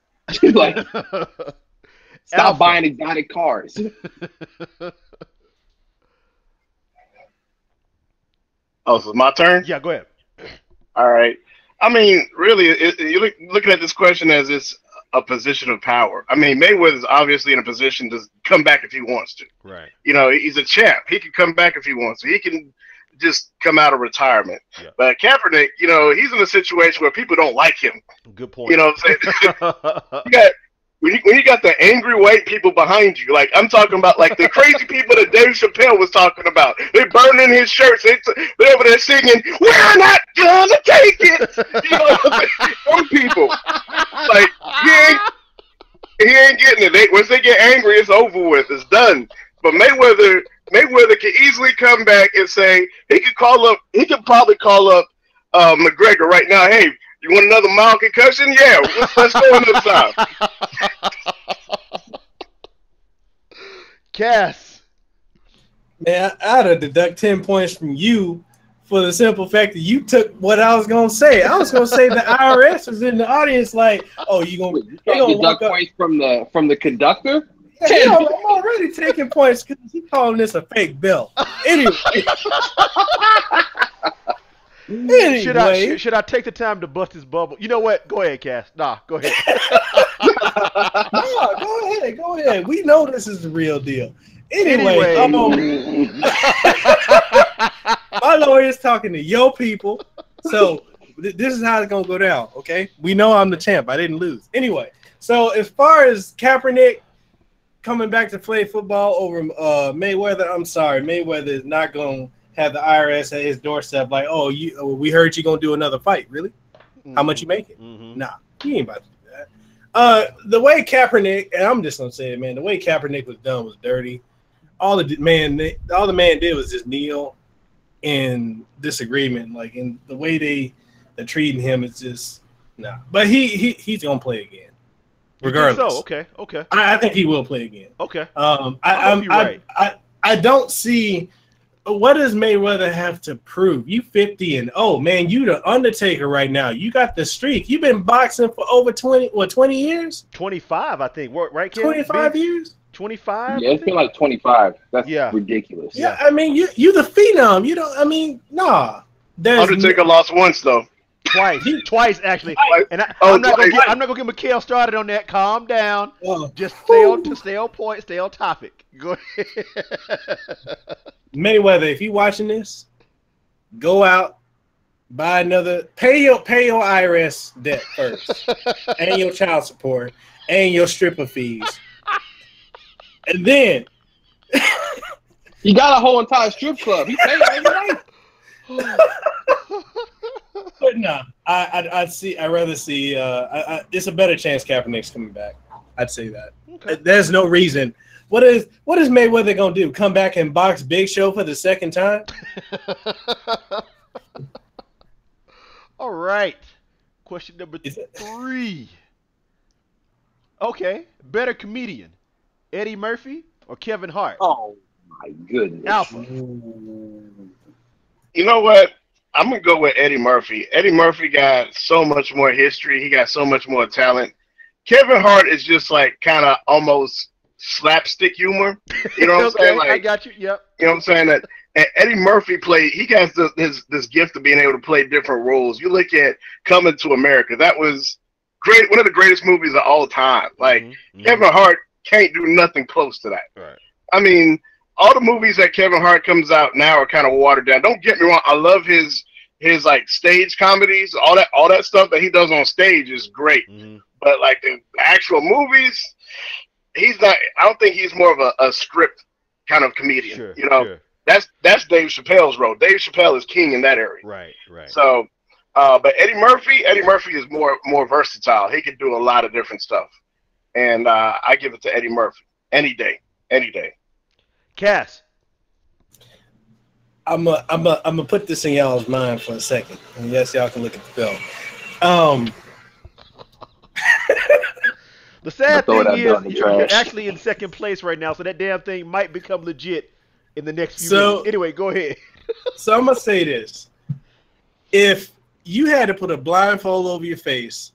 Like, stop buying exotic cars. Oh, so it's my turn? Yeah, go ahead. All right. I mean, really, you're looking at this question as it's a position of power. I mean, Mayweather's obviously in a position to come back if he wants to. Right. He's a champ. He can come back if he wants to. He can just come out of retirement. Yeah. But Kaepernick, he's in a situation where people don't like him. Good point. You know what I'm saying? when you got the angry white people behind you, like I'm talking about, like the crazy people that Dave Chappelle was talking about. They burning his shirts. They're over there singing, "We're not gonna take it." You know, those people, like he ain't getting it. Once they get angry, it's over with. It's done. But Mayweather can easily come back and say he could probably call up McGregor right now. Hey, you want another mild concussion? Yeah, let's go another time. Cass. Man, I had to deduct 10 points from you for the simple fact that you took what I was gonna say. I was gonna say the IRS was in the audience, like, oh, you can't deduct points from the conductor? Yeah, I'm already taking points because he's calling this a fake bill. Anyway. Should I take the time to bust his bubble? You know what? Go ahead, Cass. Nah, go ahead. No, go ahead. We know this is the real deal. Anyway. My lawyer's talking to your people, so this is how it's gonna go down. Okay, we know I'm the champ. I didn't lose. Anyway, so as far as Kaepernick coming back to play football over Mayweather, I'm sorry, Mayweather is not gonna have the IRS at his doorstep. Like, oh, we heard you gonna do another fight. Really? How much you making? Nah, he ain't about to do that. The way Kaepernick, and I'm just gonna say it, man. The way Kaepernick was done was dirty. All the man did was just kneel in disagreement, like, in the way they're treating him. It's just nah. But he's gonna play again, regardless. So okay. I think he will play again. Okay. I don't see. What does Mayweather have to prove? You 50-0, man. You the Undertaker right now. You got the streak. You've been boxing for over 20 years? 25, I think. Right, Ken? 25 years? 25? Yeah, it's been like 25. That's ridiculous. Yeah, I mean, you the phenom. You don't. I mean, nah. Undertaker lost once though. Twice actually. And I'm not gonna get Mikhail started on that. Calm down. Just stay on point. Stay on topic. Go ahead. Mayweather, if you watching this, go out, buy another. Pay your IRS debt first, and your child support, and your stripper fees, and then he got a whole entire strip club. He paid every night. But no, I'd rather see. It's a better chance Kaepernick's coming back. I'd say that. Okay. There's no reason. What is Mayweather gonna do? Come back and box Big Show for the second time? All right. Question number 3. Okay, better comedian, Eddie Murphy or Kevin Hart? Oh my goodness. Alpha. You know what? I'm gonna go with Eddie Murphy. Eddie Murphy got so much more history. He got so much more talent. Kevin Hart is just like kind of almost slapstick humor. You know what I'm saying? Like, I got you. Yep. You know what I'm saying? That and Eddie Murphy he has this gift of being able to play different roles. You look at Coming to America. That was great. One of the greatest movies of all time. Like Kevin Hart can't do nothing close to that. Right. I mean, all the movies that Kevin Hart comes out now are kind of watered down. Don't get me wrong. I love his like stage comedies. All that stuff that he does on stage is great. But like the actual movies, he's not. I don't think he's more of a script kind of comedian. Sure, you know, sure. That's Dave Chappelle's role. Dave Chappelle is king in that area. Right. So, but Eddie Murphy is more versatile. He can do a lot of different stuff, and I give it to Eddie Murphy any day. Cass. I'm gonna put this in y'all's mind for a second, and yes, y'all can look at the film. The sad thing is you're actually in second place right now, so that damn thing might become legit in the next few minutes. Anyway, go ahead. So I'm gonna say this: if you had to put a blindfold over your face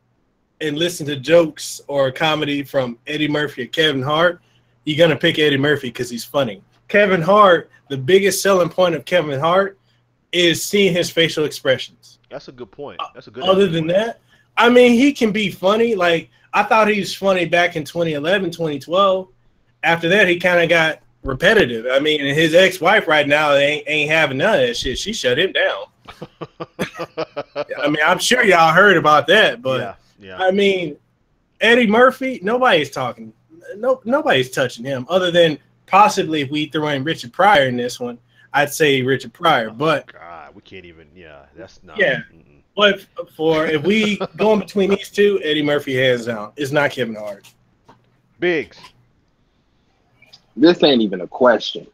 and listen to jokes or comedy from Eddie Murphy or Kevin Hart, you're gonna pick Eddie Murphy because he's funny. Kevin Hart, the biggest selling point of Kevin Hart is seeing his facial expressions. That's a good point. That's a good. Other than that, I mean, he can be funny. Like, I thought he was funny back in 2011, 2012. After that, he kind of got repetitive. I mean, his ex-wife right now ain't having none of that shit. She shut him down. I mean, I'm sure y'all heard about that, but yeah. I mean, Eddie Murphy, nobody's talking. Nobody's touching him other than possibly if we throw in Richard Pryor in this one. I'd say Richard Pryor, Oh but God, we can't even. Yeah, that's not. yeah. Mm-mm. But for if we going between these two, Eddie Murphy hands down. It's not Kevin Hart. Biggs. This ain't even a question.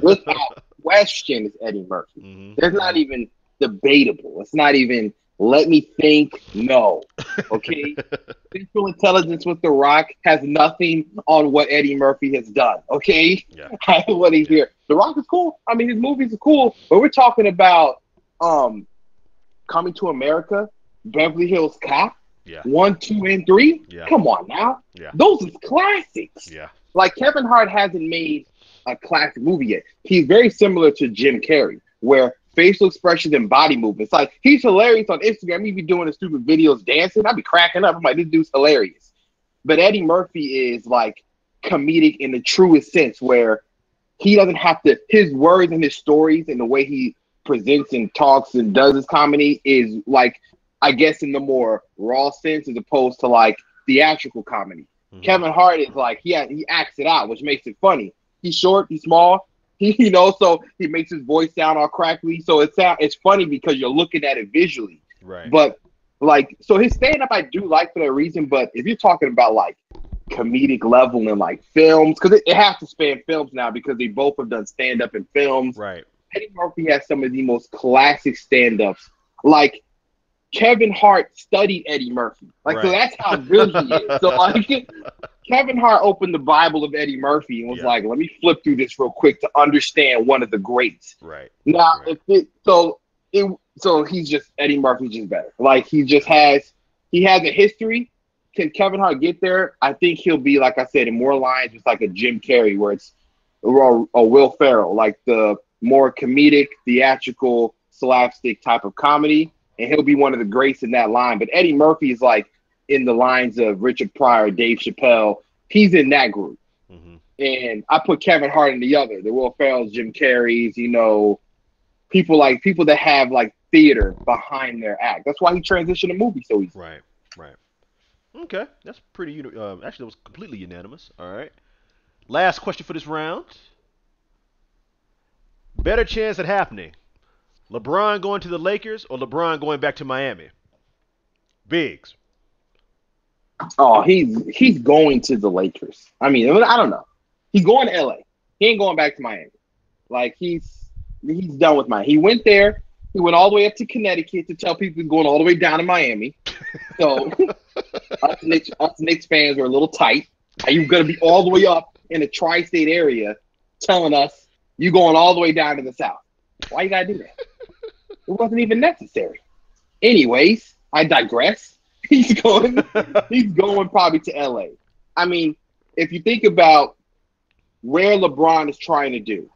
Without question, is Eddie Murphy. It's not even debatable. It's not even let me think. No. Okay. Central Intelligence with The Rock has nothing on what Eddie Murphy has done. Okay. Yeah. I want to hear. The Rock is cool. I mean, his movies are cool, but we're talking about Coming to America, Beverly Hills Cop, Yeah. 1, 2, and 3. Yeah. Come on now. Yeah. Those are classics. Yeah. Like Kevin Hart hasn't made a classic movie yet. He's very similar to Jim Carrey, where facial expressions and body movements. Like he's hilarious on Instagram. He'd be doing the stupid videos dancing. I'd be cracking up. I'm like, this dude's hilarious. But Eddie Murphy is like comedic in the truest sense, where he doesn't have to. His words and his stories and the way he presents and talks and does his comedy is like, I guess, in the more raw sense as opposed to like theatrical comedy. Mm-hmm. Kevin Hart is like he acts it out, which makes it funny. He's short, he's small, so he makes his voice sound all crackly. So it's funny because you're looking at it visually. Right. But like, so his stand up I do like for that reason. But if you're talking about like comedic level and like films, because it has to span films now because they both have done stand up in films. Right. Eddie Murphy has some of the most classic stand ups. Like Kevin Hart studied Eddie Murphy. Like, right. So that's how good he is. So like Kevin Hart opened the Bible of Eddie Murphy and was like, let me flip through this real quick to understand one of the greats. Right. Now, right. So he's just, Eddie Murphy's just better. Like he has a history. Can Kevin Hart get there? I think he'll be, like I said, in more lines with like a Jim Carrey where it's a Will Ferrell, like the more comedic, theatrical, slapstick type of comedy. And he'll be one of the greats in that line. But Eddie Murphy is like in the lines of Richard Pryor, Dave Chappelle. He's in that group. Mm-hmm. And I put Kevin Hart in the other, the Will Ferrells, Jim Carreys, people that have like theater behind their act. That's why he transitioned to movies so easy. Right. Right. Okay. That's pretty, actually, that was completely unanimous. All right. Last question for this round. Better chance at happening. LeBron going to the Lakers or LeBron going back to Miami? Biggs. Oh, he's going to the Lakers. I mean, I don't know. He's going to LA. He ain't going back to Miami. Like he's done with Miami. He went there. He went all the way up to Connecticut to tell people he's going all the way down to Miami. So us Knicks fans are a little tight. Are you going to be all the way up in the tri-state area telling us you going all the way down to the South? Why you got to do that? It wasn't even necessary. Anyways, I digress. He's going probably to LA. I mean, if you think about where LeBron is trying to do,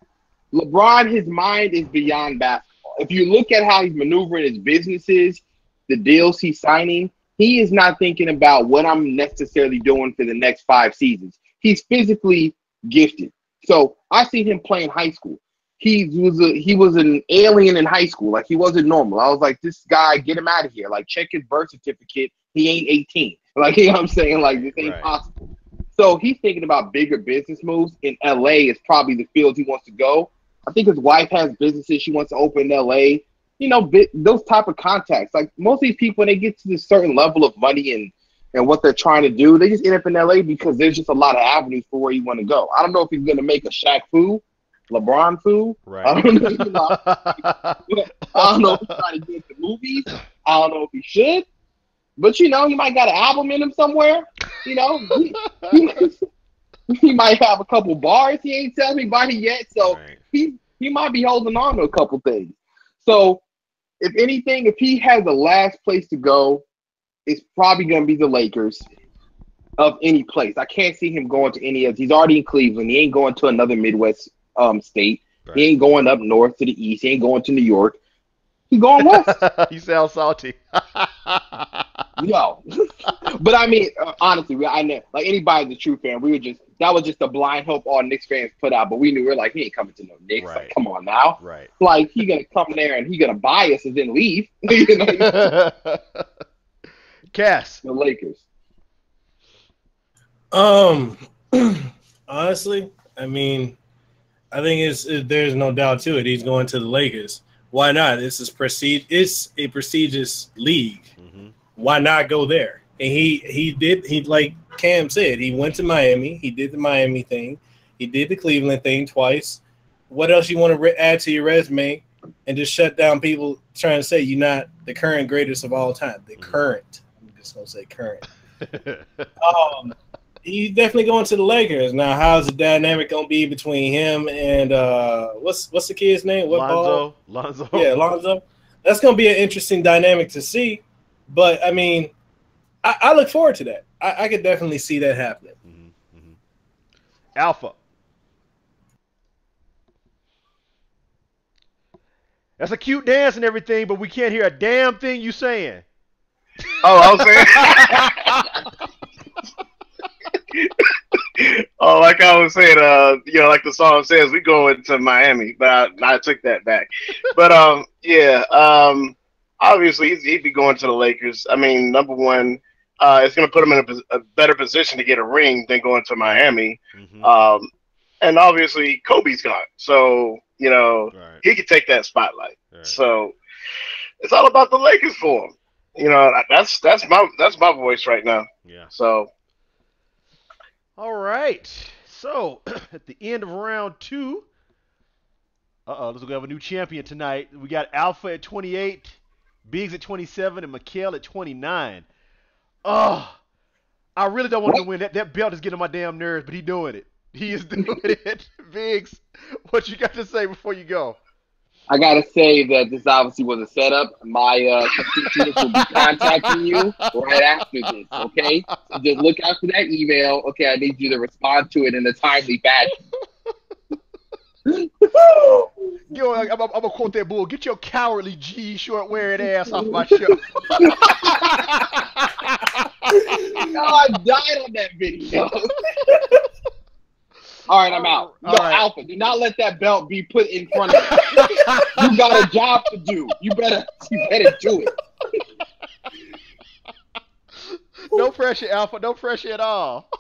LeBron, his mind is beyond basketball. If you look at how he's maneuvering his businesses, the deals he's signing, he is not thinking about what I'm necessarily doing for the next 5 seasons. He's physically gifted. So I see him playing high school. He was an alien in high school. Like he wasn't normal. I was like, this guy, get him out of here. Like check his birth certificate. He ain't 18. Like, you know what I'm saying? Like this ain't possible. So he's thinking about bigger business moves. In LA is probably the field he wants to go. I think his wife has businesses she wants to open in LA. Those type of contacts. Like most of these people, when they get to this certain level of money and what they're trying to do, they just end up in LA because there's just a lot of avenues for where you want to go. I don't know if he's going to make a Shaq Fu, LeBron Fu. Right. I don't know. I don't know if he's trying to get the movies. I don't know if he should. But he might got an album in him somewhere. He might have a couple bars he ain't telling anybody yet. So he might be holding on to a couple things. So if anything, if he has the last place to go, it's probably going to be the Lakers of any place. I can't see him going to any of. He's already in Cleveland. He ain't going to another Midwest state. Right. He ain't going up north to the east. He ain't going to New York. He going west. You sound salty. Yo, but I mean, honestly, I know, like anybody's a true fan. That was just a blind hope all Knicks fans put out, but we knew we're like, he ain't coming to no Knicks. Right. Like, come on now. Right. Like he gonna come there and he gonna buy us and then leave. Cass. The Lakers. Um, honestly, I mean, I think there's no doubt to it. He's going to the Lakers. Why not? It's a prestigious league. Mm-hmm. Why not go there? And he like Cam said, he went to Miami. He did the Miami thing. He did the Cleveland thing twice. What else you want to add to your resume and just shut down people trying to say you're not the current greatest of all time? The current. I'm just gonna say current. He's definitely going to the Lakers. Now, how's the dynamic gonna be between him and what's the kid's name? What ball? Lonzo. Yeah, Lonzo. That's gonna be an interesting dynamic to see. But I mean, I look forward to that. I could definitely see that happening. Mm-hmm. Mm-hmm. Alpha. That's a cute dance and everything, but we can't hear a damn thing you saying. Oh, I was saying. Oh, like I was saying, like the song says, we going to Miami, but I took that back. But obviously he'd be going to the Lakers. I mean, number one, it's going to put him in a better position to get a ring than going to Miami. Mm-hmm. And obviously Kobe's gone, so Right. he could take that spotlight. Right. So it's all about the Lakers for him. That's my voice right now. Yeah. So. All right. So at the end of round 2, looks like we have a new champion tonight. We got Alpha at 28, Biggs at 27, and Mikhail at 29. Oh, I really don't want him to win. That belt is getting on my damn nerves, but he's doing it. He is doing it. Biggs, what you got to say before you go? I gotta say that this obviously was a setup. My constituents will be contacting you right after this, okay? So just look out for that email. Okay, I need you to respond to it in a timely fashion. Yo, I'm gonna quote that bull. Get your cowardly G short wearing ass off my show. No, I died on that video. All right, I'm out. No, right. Alpha, do not let that belt be put in front of you. You got a job to do. You better do it. No pressure, Alpha. No pressure at all.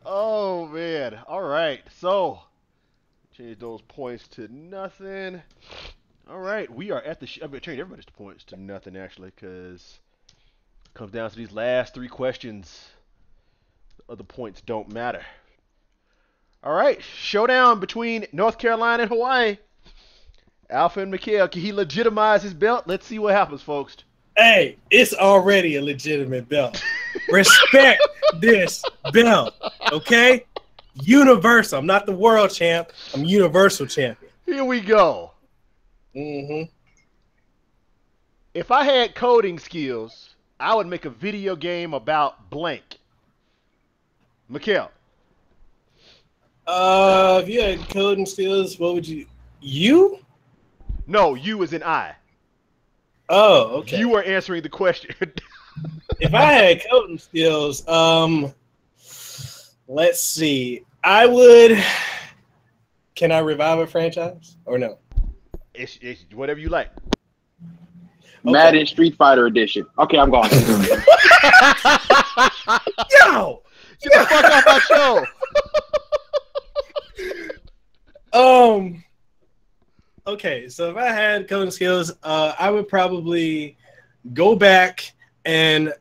Oh, man. All right. So, change those points to nothing. All right. We are at the I'm going to change everybody's points to nothing, actually, because it comes down to these last 3 questions. The other points don't matter. All right. Showdown between North Carolina and Hawaii. Alpha and Mikhail. Can he legitimize his belt? Let's see what happens, folks. Hey, it's already a legitimate belt. Respect this belt, okay? Universal. I'm not the world champ. I'm universal champion. Here we go. Mm-hmm. If I had coding skills, I would make a video game about blank. Mikhail. If you had coding skills, what would you? You? No, you as in I. Oh, okay. You are answering the question. If I had coding skills, let's see. I would. Can I revive a franchise or no? It's whatever you like. Okay. Madden Street Fighter Edition. Okay, I'm gone. Yo! Get the fuck off my show. Okay, so if I had coding skills, I would probably go back and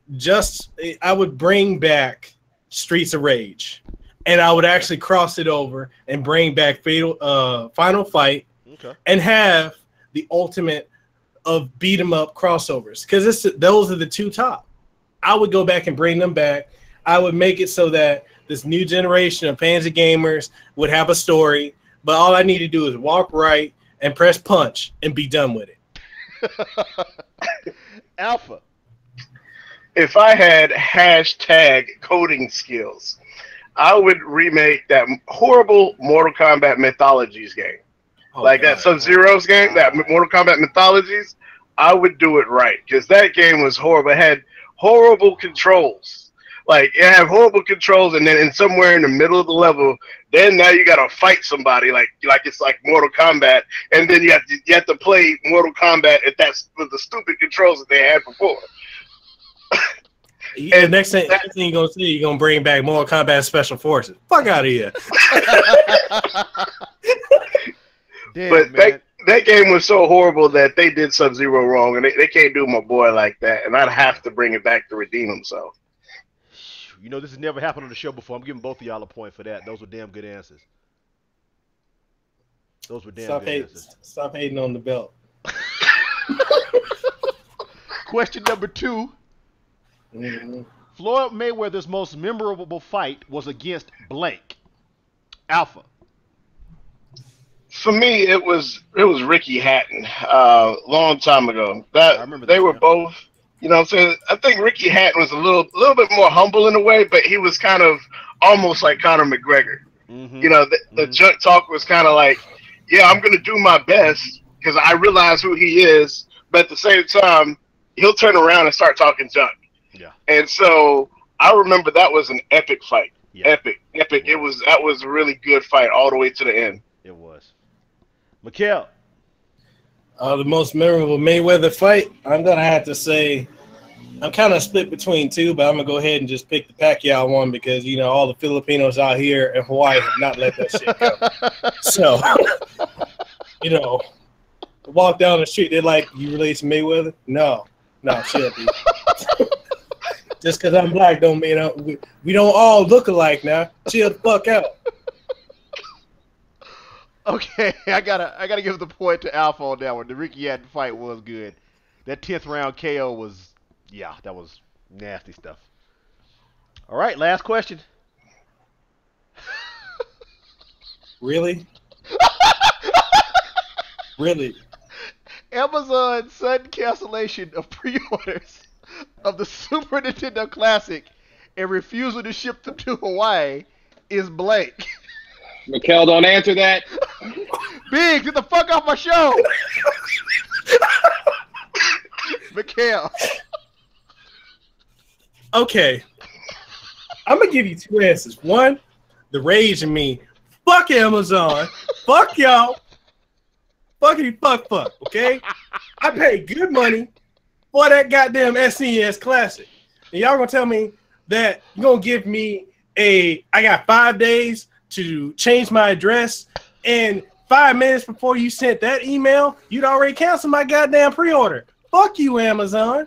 I would bring back Streets of Rage, and I would actually cross it over and bring back Final Fight, Okay. and have the ultimate of beat 'em up crossovers, because those are the 2 top. I would go back and bring them back. I would make it so that this new generation of fans of gamers would have a story, but all I need to do is walk right and press punch and be done with it. Alpha. If I had hashtag coding skills, I would remake that horrible Mortal Kombat Mythologies game. That Sub-Zero's game, that Mortal Kombat Mythologies, I would do it right, because that game was horrible. It had horrible controls. Like, it had horrible controls, and then somewhere in the middle of the level, then now you gotta fight somebody like it's like Mortal Kombat, and then you have to play Mortal Kombat with the stupid controls that they had before. The And next thing you're gonna see, you're gonna bring back Mortal Kombat Special Forces. Fuck out of here. Damn, but man. that game was so horrible that they did Sub-Zero wrong, and they can't do my boy like that. And I'd have to bring it back to redeem himself. You know, this has never happened on the show before. I'm giving both of y'all a point for that. Those were damn good answers. Those were damn good answers. Stop hating on the belt. Question number 2. Mm-hmm. Floyd Mayweather's most memorable fight was against blank. Alpha. For me, it was Ricky Hatton, long time ago. I remember They that, were yeah. both, you know what I'm saying? I think Ricky Hatton was a little bit more humble in a way, but he was kind of almost like Conor McGregor. Mm-hmm. You know, the junk talk was kind of like, yeah, I'm going to do my best because I realize who he is, but at the same time, he'll turn around and start talking junk. Yeah. And so I remember that was an epic fight. Yeah. Epic. That was a really good fight all the way to the end. It was. Mikhail. The most memorable Mayweather fight, I'm gonna have to say, I'm kind of split between two, but I'm gonna go ahead and just pick the Pacquiao one because you know all the Filipinos out here in Hawaii have not let that shit go. So, you know, walk down the street, they're like, "You related to Mayweather?" No, shit. Just because I'm black don't mean we don't all look alike now. Chill the fuck out. Okay, I gotta give the point to Alpha on that one. The Ricky Hatton fight was good. That 10th round KO was, yeah, that was nasty stuff. All right, last question. Really? Really? Amazon's sudden cancellation of pre-orders of the Super Nintendo Classic and refusal to ship them to Hawaii is blank. Mikhail, don't answer that. Biggs, get the fuck off my show. Mikhail. Okay. I'm going to give you two answers. One, the rage in me. Fuck Amazon. Fuck y'all. Fuckity fuck, okay? I paid good money for that goddamn SNES Classic. And y'all going to tell me that you're going to give me I got 5 days to change my address, and 5 minutes before you sent that email, you'd already canceled my goddamn pre-order. Fuck you, Amazon.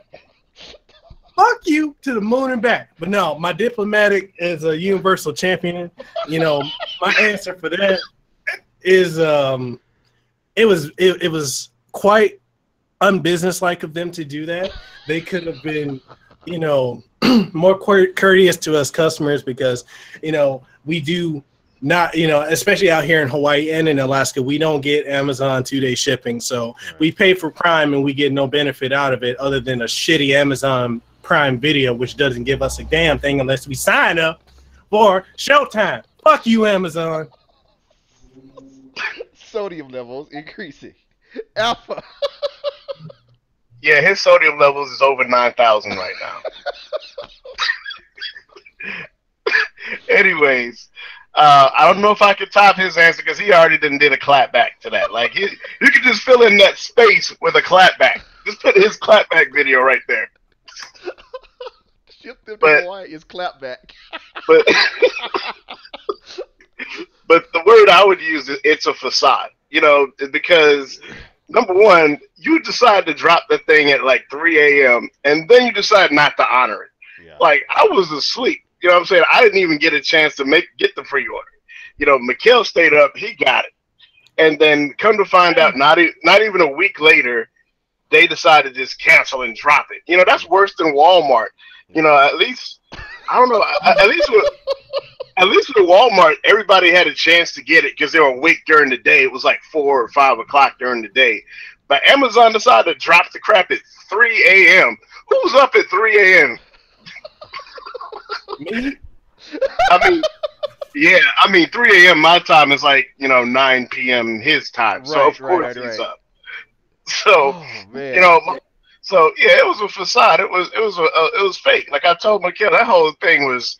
Fuck you to the moon and back. But no, my diplomatic is a universal champion. You know, my answer for that is it was quite unbusinesslike of them to do that. They could have been, you know, more courteous to us customers because, you know, we do not, you know, especially out here in Hawaii and in Alaska, we don't get Amazon 2-day shipping. So we pay for Prime and we get no benefit out of it other than a shitty Amazon Prime Video, which doesn't give us a damn thing unless we sign up for Showtime. Fuck you, Amazon. Sodium levels increasing. Alpha. Yeah, his sodium levels is over 9,000 right now. Anyways, I don't know if I could top his answer because he already did a clap back to that. Like, you could just fill in that space with a clap back. Just put his clap back video right there. Ship them to Hawaii is clap back. but the word I would use is it's a facade. You know, because number one, you decide to drop the thing at like 3 a.m. and then you decide not to honor it. Yeah. Like, I was asleep. You know what I'm saying? I didn't even get a chance to get the pre-order. You know, Mikhail stayed up. He got it. And then come to find out, not even a week later, they decided to just cancel and drop it. You know, that's worse than Walmart. You know, at least, I don't know, at least with Walmart, everybody had a chance to get it because they were awake during the day. It was like 4 or 5 o'clock during the day. But Amazon decided to drop the crap at 3 a.m. Who's up at 3 a.m.? Me? I mean, yeah, 3 a.m. my time is like, you know, 9 p.m. his time. So, of course, he's up. So, you know, so yeah, it was a facade. It was fake. Like I told my kid, that whole thing was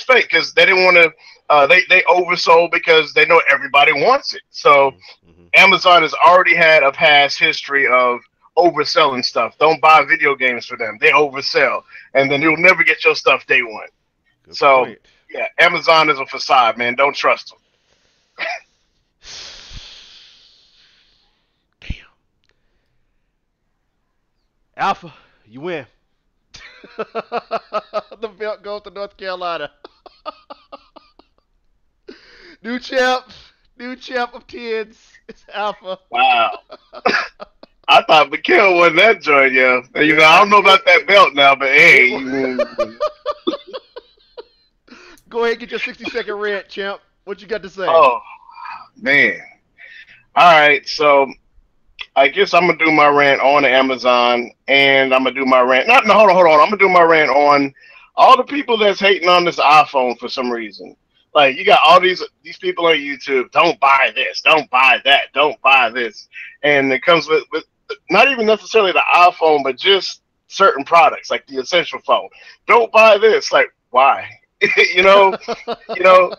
fake because they didn't want to. They oversold because they know everybody wants it. So Amazon has already had a past history of overselling stuff. Don't buy video games for them. They oversell, and then you'll never get your stuff day one. Good So point. yeah, Amazon is a facade, man. Don't trust them. Damn. Alpha, you win. The belt goes to North Carolina. New champ. New champ of T.E.N.S. It's Alpha. Wow. I thought Mikhail won that joint, yeah. You know, I Yeah. don't know about that belt now, but hey, Go ahead and get your 60-second rant, champ. What you got to say? oh man. All right, so I guess I'm gonna do my rant on Amazon, and I'm gonna do my rant. Not no, hold on. I'm gonna do my rant on all the people that's hating on this iPhone for some reason. Like you got all these people on YouTube. Don't buy this. Don't buy that. Don't buy this. And it comes with not even necessarily the iPhone, but just certain products like the essential phone. Don't buy this. Like why? you know, you know.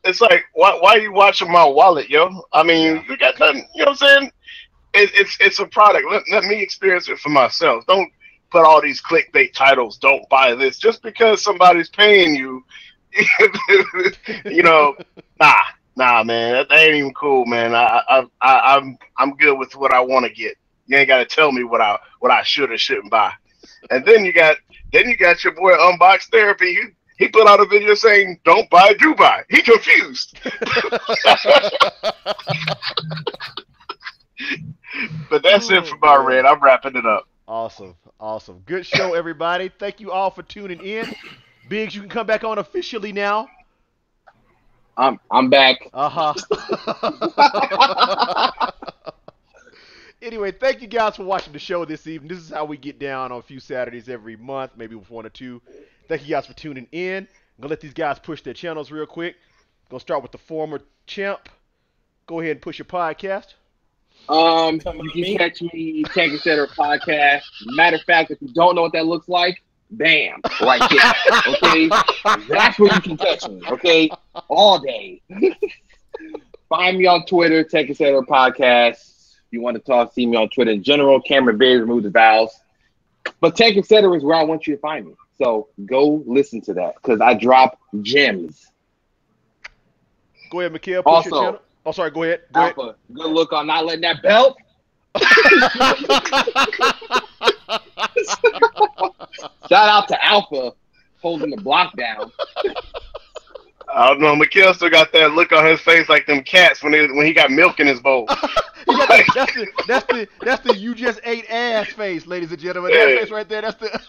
It's like why are you watching my wallet, yo? I mean, Yeah. you got nothing. You know what I'm saying? It's a product. Let me experience it for myself. Don't put all these clickbait titles. Don't buy this just because somebody's paying you. you know, nah, man. That ain't even cool, man. I'm good with what I want to get. You ain't got to tell me what I should or shouldn't buy. And then you got your boy Unbox Therapy. He put out a video saying, "Don't buy, do buy." He confused. But that's it for my Oh, man. rant. I'm wrapping it up. Awesome. Awesome. Good show, everybody. Thank you all for tuning in. Biggs, you can come back on officially now. I'm back. Uh huh. Anyway, thank you guys for watching the show this evening. This is how we get down on a few Saturdays every month, maybe with one or two. Thank you guys for tuning in. I'm gonna let these guys push their channels real quick. Gonna start with the former champ. Go ahead and push your podcast. You can catch me Tank Etc. podcast. Matter of fact, if you don't know what that looks like, bam, right there. Okay, that's where you can catch me. Okay, all day. Find me on Twitter, Tank Etc. podcast. If you want to talk, see me on Twitter in general. Cameron Bears, remove the vowels. But Tank Etc. is where I want you to find me. So go listen to that because I drop gems. Go ahead, Mikhail. Push your Also, channel. Oh, sorry. Go ahead. Go ahead. Alpha, good look on not letting that belt. Shout out to Alpha holding the block down. I don't know. Mikhail still got that look on his face like them cats when he got milk in his bowl. That's the you just ate ass face, ladies and gentlemen. Yeah. That face right there. That's the.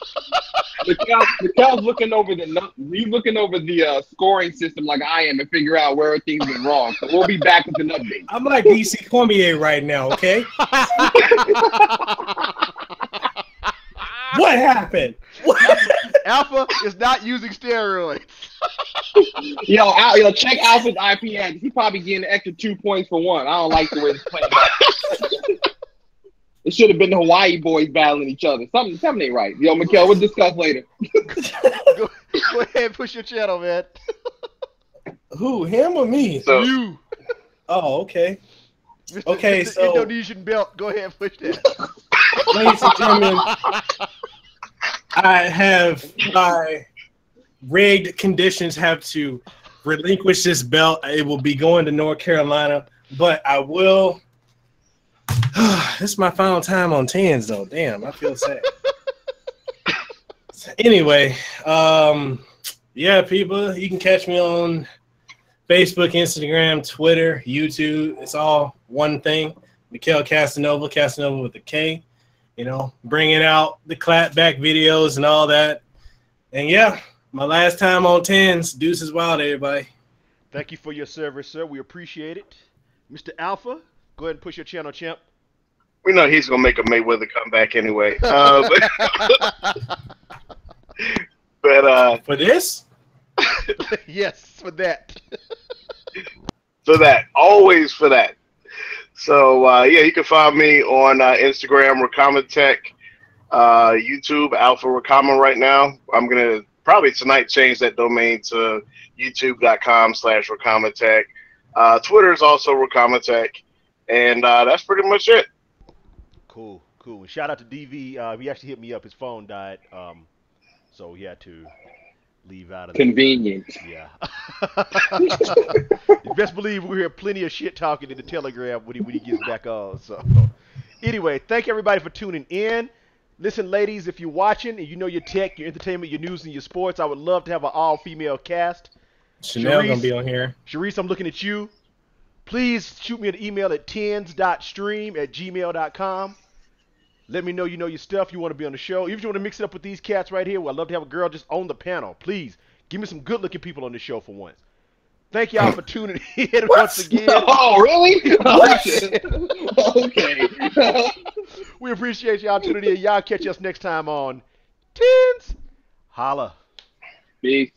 Mikhail's looking over the scoring system like I am and figure out where things went wrong. So we'll be back with an update. I'm like DC Cormier right now, okay? What happened? Alpha is not using steroids. Yo, check Alpha's IPN. He probably getting an extra 2 points for one. I don't like the way this playing out. It should have been the Hawaii boys battling each other. Something ain't right. Yo, Mikhail, we'll discuss later. Go ahead and push your channel, man. Who, him or me? So You. Oh, okay. Mr. So Indonesian belt. Go ahead and push that. ladies and gentlemen, I have by rigged conditions have to relinquish this belt. It will be going to North Carolina, but I will. This is my final time on T.E.N.S, though. Damn, I feel sad. Anyway, yeah, people, you can catch me on Facebook, Instagram, Twitter, YouTube. It's all one thing. Mikhail Casanova with a K. You know, bringing out the clapback videos and all that. And yeah, my last time on T.E.N.S. Deuces wild, everybody. Thank you for your service, sir. We appreciate it. Mr. Alpha, go ahead and push your channel, champ. we know he's gonna make a Mayweather comeback anyway. But For this? Yes, for that. for that, always for that. So yeah, you can find me on Instagram, Rakama Tech, YouTube, Alpha Rakama right now. I'm gonna probably tonight change that domain to youtube.com/Rakama Tech. Twitter is also Rakama Tech, and that's pretty much it. Cool. cool. And shout out to DV. He actually hit me up. His phone died, so he had to leave out of the. Convenient. Yeah. You best believe we hear plenty of shit talking in the Telegram when he gets back on. So, anyway, thank everybody for tuning in. Listen, ladies, if you're watching and you know your tech, your entertainment, your news, and your sports, I would love to have an all-female cast. Chanel gonna be on here. Sharice, I'm looking at you. Please shoot me an email at tens.stream@gmail.com. Let me know you know your stuff. You want to be on the show. Even if you want to mix it up with these cats right here, well, I'd love to have a girl just on the panel. Please, give me some good-looking people on the show for once. Thank y'all for tuning in once again. Oh, really? Okay. We appreciate y'all tuning in. Y'all catch us next time on Tens. Holla. Peace.